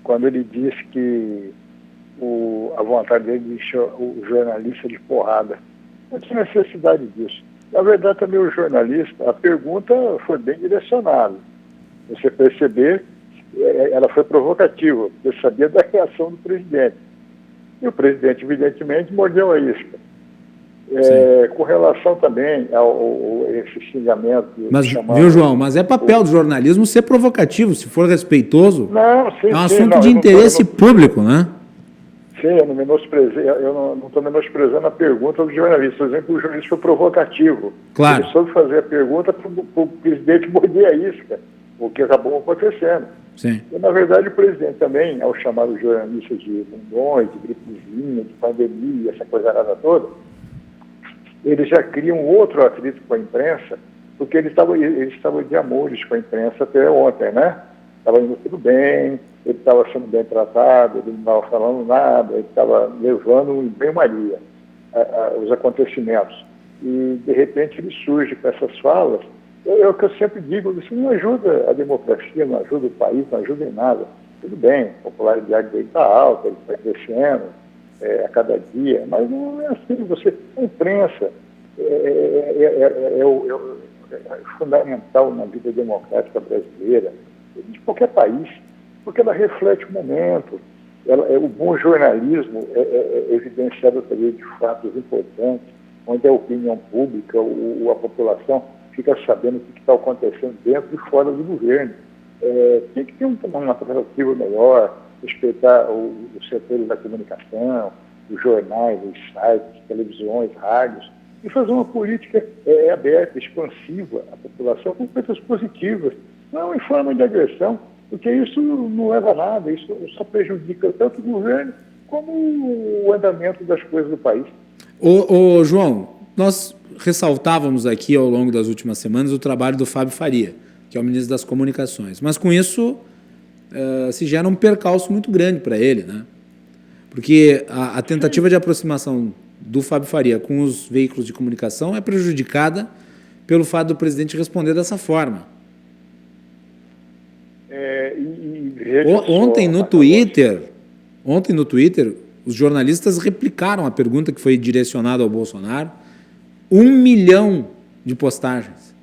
Quando ele disse que a vontade dele de encher o jornalista de porrada. Não tinha necessidade disso. Na verdade, também o jornalista, a pergunta foi bem direcionada. Você perceber, ela foi provocativa, porque sabia da reação do presidente. E o presidente, evidentemente, mordeu a isca. Com relação também a esse xingamento... Mas, viu, João, mas é papel do jornalismo ser provocativo, se for respeitoso. Não, sim, é um assunto de interesse público, né? Sim, eu não estou menosprezando a pergunta do jornalista. Por exemplo, o jornalista foi provocativo. Claro. Ele soube fazer a pergunta para o presidente morder a isca, o que acabou acontecendo. Sim. E, na verdade, o presidente também, ao chamar os jornalistas de bundões, de gripezinha, de pandemia, essa coisa arada toda, eles já criam outro atrito com a imprensa, porque eles estavam de amores com a imprensa até ontem, né? Estava indo tudo bem, ele estava sendo bem tratado, ele não estava falando nada, ele estava levando em banho-maria os acontecimentos. E, de repente, ele surge com essas falas. É o que eu sempre digo, isso não ajuda a democracia, não ajuda o país, não ajuda em nada. Tudo bem, a popularidade dele está alta, ele está crescendo a cada dia, mas não é assim. A imprensa é fundamental na vida democrática brasileira, de qualquer país, porque ela reflete o momento. O bom jornalismo é evidenciado através de fatos importantes, onde a opinião pública, a população, fica sabendo o que está acontecendo dentro e fora do governo. Tem que ter uma tratativa melhor, respeitar os setores da comunicação, os jornais, os sites, televisões, rádios, e fazer uma política aberta, expansiva à população, com coisas positivas, não em forma de agressão, porque isso não leva a nada, isso só prejudica tanto o governo como o andamento das coisas do país. Ô João, nós ressaltávamos aqui ao longo das últimas semanas o trabalho do Fábio Faria, que é o ministro das Comunicações, mas com isso se gera um percalço muito grande para ele, né? Porque a tentativa de aproximação do Fábio Faria com os veículos de comunicação é prejudicada pelo fato do presidente responder dessa forma. Ontem no Twitter, os jornalistas replicaram a pergunta que foi direcionada ao Bolsonaro, 1 milhão de postagens.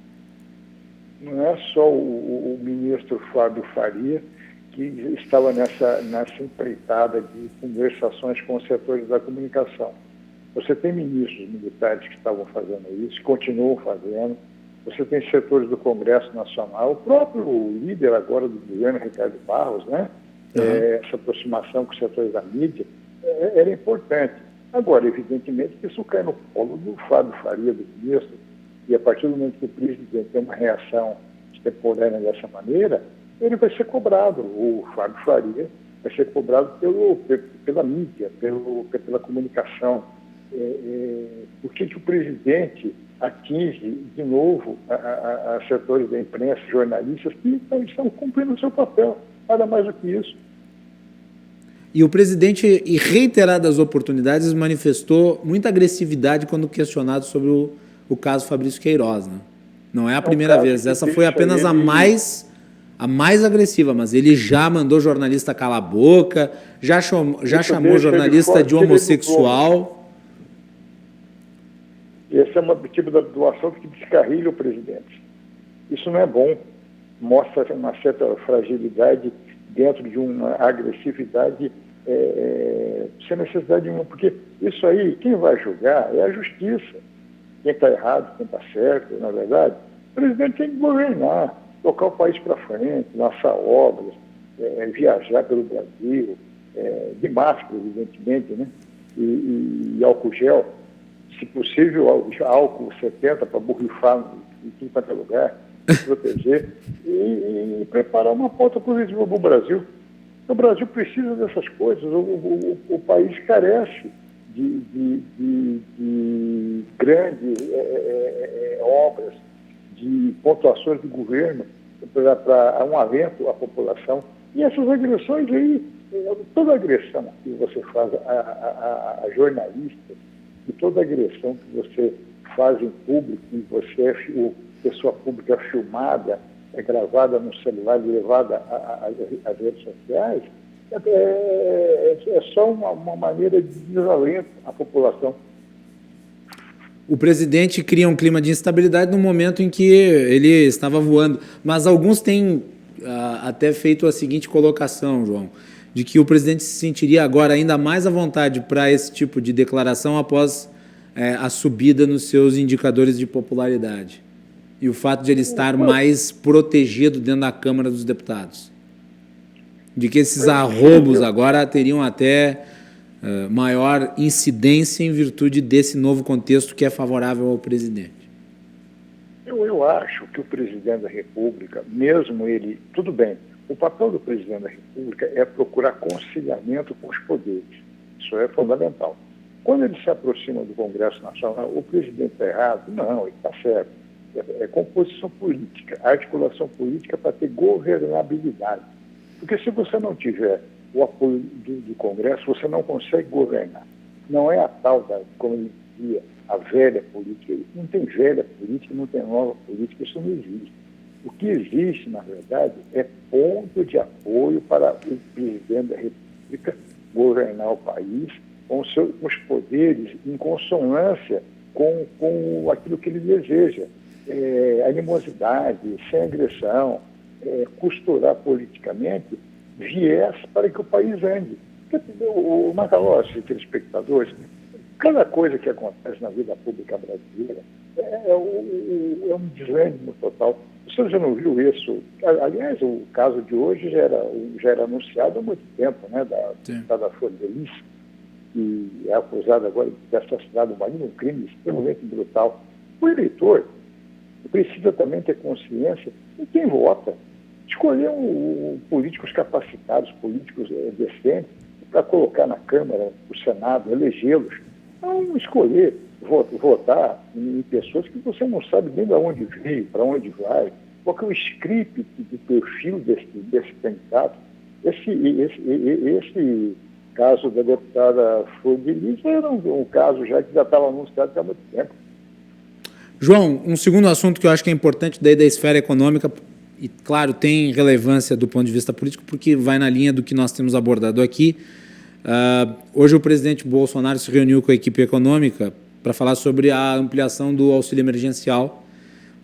Não é só o ministro Fábio Faria que estava nessa empreitada de conversações com os setores da comunicação. Você tem ministros militares que estavam fazendo isso, continuam fazendo. Você tem setores do Congresso Nacional, o próprio líder agora do governo, Ricardo Barros, né? Essa aproximação com os setores da mídia era importante. Agora, evidentemente, que isso cai no colo do Fábio Faria, do ministro, e a partir do momento que o presidente tem uma reação extemporânea dessa maneira, ele vai ser cobrado, o Fábio Faria vai ser cobrado pela mídia, pela comunicação. Por que o presidente atinge, de novo, a setores da imprensa, jornalistas, que estão cumprindo o seu papel, nada mais do que isso. E o presidente, em reiteradas oportunidades, manifestou muita agressividade quando questionado sobre o caso Fabrício Queiroz, né? Não é a primeira vez, essa foi apenas a mais agressiva, mas ele já mandou jornalista calar a boca, já chamou jornalista de homossexual. Esse é um tipo de doação que descarrilha o presidente. Isso não é bom. Mostra uma certa fragilidade dentro de uma agressividade sem necessidade nenhuma. Porque isso aí, quem vai julgar é a justiça. Quem está errado, quem está certo, na verdade. O presidente tem que governar, tocar o país para frente, lançar obras, viajar pelo Brasil, de máscara, evidentemente, né? E álcool gel. Se possível, álcool 70 para borrifar em tudo quanto é lugar, proteger e preparar uma pauta positiva para o Brasil. O Brasil precisa dessas coisas, o país carece de grandes obras, de pontuações do governo para um alento à população. E essas agressões aí, toda agressão que você faz a jornalistas, e toda agressão que você faz em público, e você pessoa pública filmada, gravada no celular e levada às redes sociais, é só uma maneira de desalento à população. O presidente cria um clima de instabilidade no momento em que ele estava voando. Mas alguns têm até feito a seguinte colocação, João, de que o presidente se sentiria agora ainda mais à vontade para esse tipo de declaração após a subida nos seus indicadores de popularidade. E o fato de ele estar mais protegido dentro da Câmara dos Deputados. De que esses arroubos agora teriam até maior incidência em virtude desse novo contexto que é favorável ao presidente. Eu acho que o presidente da República, mesmo ele, tudo bem, o papel do presidente da República é procurar conciliamento com os poderes. Isso é fundamental. Quando ele se aproxima do Congresso Nacional, o presidente está errado? Não, ele está certo. É composição política, articulação política para ter governabilidade. Porque se você não tiver o apoio do Congresso, você não consegue governar. Não é a tal da, como ele dizia, a velha política. Não tem velha política, não tem nova política, isso não existe. O que existe, na verdade, é ponto de apoio para o presidente da República governar o país com os poderes em consonância com aquilo que ele deseja. Animosidade, sem agressão, costurar politicamente viés para que o país ande. O Macalossi, telespectadores, cada coisa que acontece na vida pública brasileira é um desânimo total. Você já não viu isso? Aliás, o caso de hoje já era anunciado há muito tempo, né, da Flor de Lis, que é acusada agora de ter assassinado o marido, um crime extremamente brutal. O eleitor precisa também ter consciência de quem vota. Escolher políticos capacitados, políticos decentes, para colocar na Câmara, no Senado, elegê-los. Não escolher votar em pessoas que você não sabe nem de onde veio, para onde vai, porque o script de perfil desse candidato, esse caso da deputada Flor de Lis era um caso já que já estava anunciado há muito tempo. João, um segundo assunto que eu acho que é importante daí da esfera econômica, e claro, tem relevância do ponto de vista político, porque vai na linha do que nós temos abordado aqui. Hoje o presidente Bolsonaro se reuniu com a equipe econômica para falar sobre a ampliação do auxílio emergencial.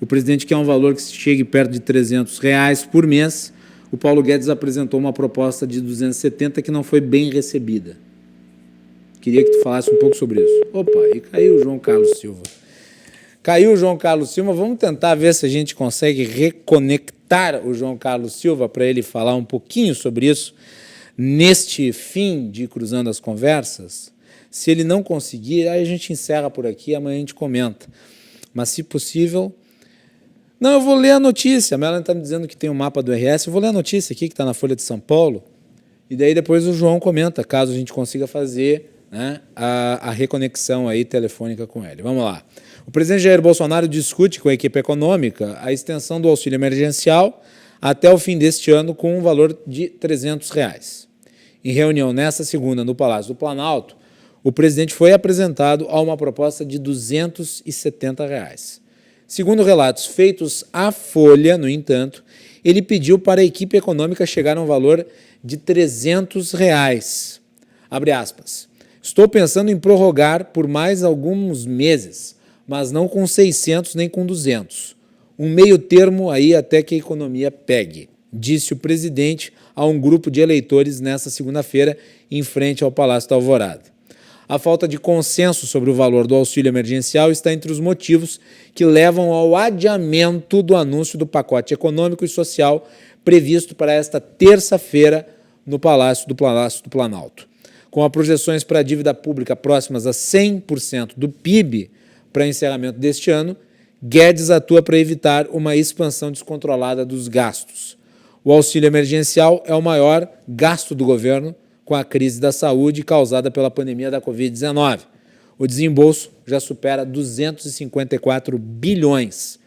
O presidente quer um valor que chegue perto de R$300 por mês. O Paulo Guedes apresentou uma proposta de 270 que não foi bem recebida. Queria que tu falasse um pouco sobre isso. Opa, e caiu o João Carlos Silva. Caiu o João Carlos Silva. Vamos tentar ver se a gente consegue reconectar o João Carlos Silva para ele falar um pouquinho sobre isso neste fim de Cruzando as Conversas. Se ele não conseguir, aí a gente encerra por aqui, amanhã a gente comenta. Mas, se possível... Não, eu vou ler a notícia. A Melanie está me dizendo que tem um mapa do RS. Eu vou ler a notícia aqui, que está na Folha de São Paulo. E daí depois o João comenta, caso a gente consiga fazer, né, a reconexão aí telefônica com ele. Vamos lá. O presidente Jair Bolsonaro discute com a equipe econômica a extensão do auxílio emergencial até o fim deste ano com um valor de R$300. Em reunião nesta segunda no Palácio do Planalto, o presidente foi apresentado a uma proposta de R$270. Segundo relatos feitos à Folha, no entanto, ele pediu para a equipe econômica chegar a um valor de R$300. Abre aspas. Estou pensando em prorrogar por mais alguns meses, mas não com 600 nem com 200. Um meio termo aí até que a economia pegue, disse o presidente a um grupo de eleitores nesta segunda-feira em frente ao Palácio da Alvorada. A falta de consenso sobre o valor do auxílio emergencial está entre os motivos que levam ao adiamento do anúncio do pacote econômico e social previsto para esta terça-feira no Palácio do Planalto. Com as projeções para a dívida pública próximas a 100% do PIB para encerramento deste ano, Guedes atua para evitar uma expansão descontrolada dos gastos. O auxílio emergencial é o maior gasto do governo com a crise da saúde causada pela pandemia da Covid-19. O desembolso já supera 254 bilhões.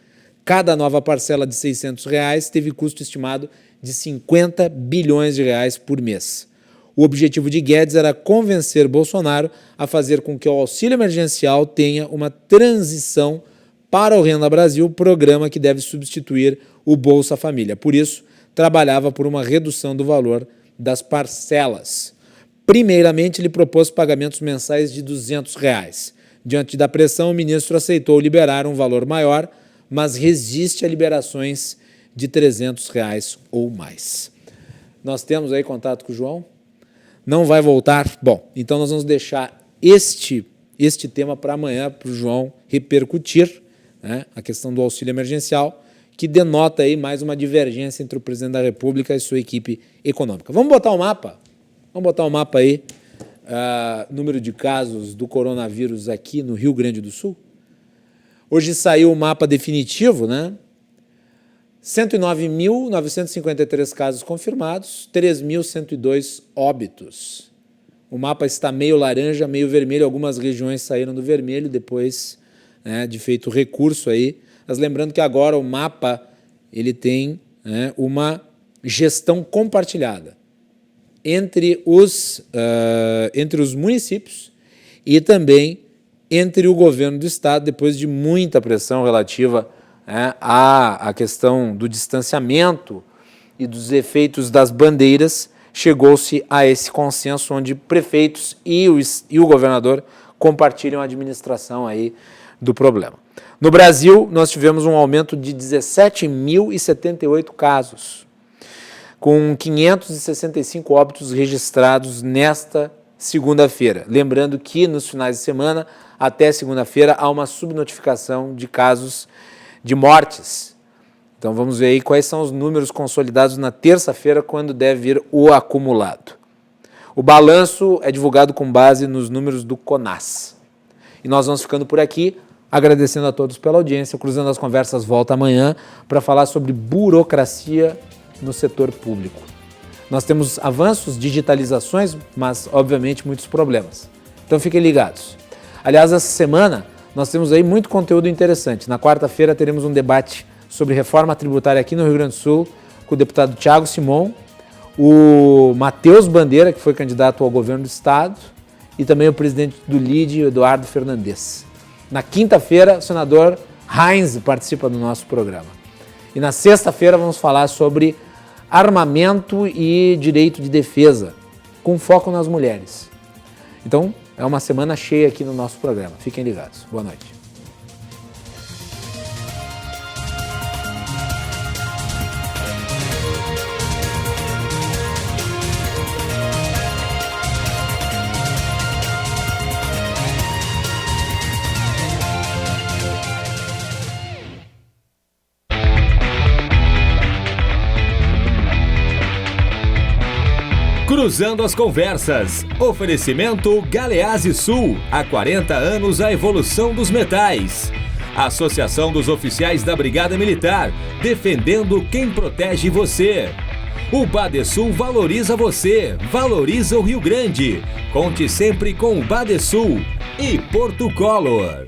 Cada nova parcela de R$600 teve custo estimado de 50 bilhões de reais por mês. O objetivo de Guedes era convencer Bolsonaro a fazer com que o auxílio emergencial tenha uma transição para o Renda Brasil, programa que deve substituir o Bolsa Família. Por isso, trabalhava por uma redução do valor das parcelas. Primeiramente, ele propôs pagamentos mensais de R$200, Diante da pressão, o ministro aceitou liberar um valor maior, mas resiste a liberações de R$300 ou mais. Nós temos aí contato com o João? Não vai voltar? Bom, então nós vamos deixar este tema para amanhã, para o João repercutir, né, a questão do auxílio emergencial, que denota aí mais uma divergência entre o presidente da República e sua equipe econômica. Vamos botar o mapa? Vamos botar o mapa aí, número de casos do coronavírus aqui no Rio Grande do Sul. Hoje saiu o mapa definitivo, né? 109.953 casos confirmados, 3.102 óbitos. O mapa está meio laranja, meio vermelho, algumas regiões saíram do vermelho depois, né, de feito recurso aí. Mas lembrando que agora o mapa ele tem, né, uma gestão compartilhada entre os municípios e também entre o governo do estado, depois de muita pressão relativa, né, à questão do distanciamento e dos efeitos das bandeiras, chegou-se a esse consenso onde prefeitos e o governador compartilham a administração aí do problema. No Brasil, nós tivemos um aumento de 17.078 casos, com 565 óbitos registrados nesta segunda-feira. Lembrando que nos finais de semana, até segunda-feira, há uma subnotificação de casos de mortes. Então vamos ver aí quais são os números consolidados na terça-feira, quando deve vir o acumulado. O balanço é divulgado com base nos números do CONAS. E nós vamos ficando por aqui, agradecendo a todos pela audiência. Cruzando as Conversas volta amanhã para falar sobre burocracia no setor público. Nós temos avanços, digitalizações, mas obviamente muitos problemas. Então fiquem ligados. Aliás, essa semana nós temos aí muito conteúdo interessante. Na quarta-feira teremos um debate sobre reforma tributária aqui no Rio Grande do Sul, com o deputado Thiago Simon, o Matheus Bandeira, que foi candidato ao governo do estado, e também o presidente do LIDE, Eduardo Fernandes. Na quinta-feira, o senador Heinz participa do nosso programa. E na sexta-feira vamos falar sobre armamento e direito de defesa, com foco nas mulheres. Então, é uma semana cheia aqui no nosso programa. Fiquem ligados. Boa noite. Cruzando as Conversas. Oferecimento Galeazzi Sul. Há 40 anos a evolução dos metais. Associação dos Oficiais da Brigada Militar. Defendendo quem protege você. O Badesul valoriza você. Valoriza o Rio Grande. Conte sempre com o Badesul. E Porto Color.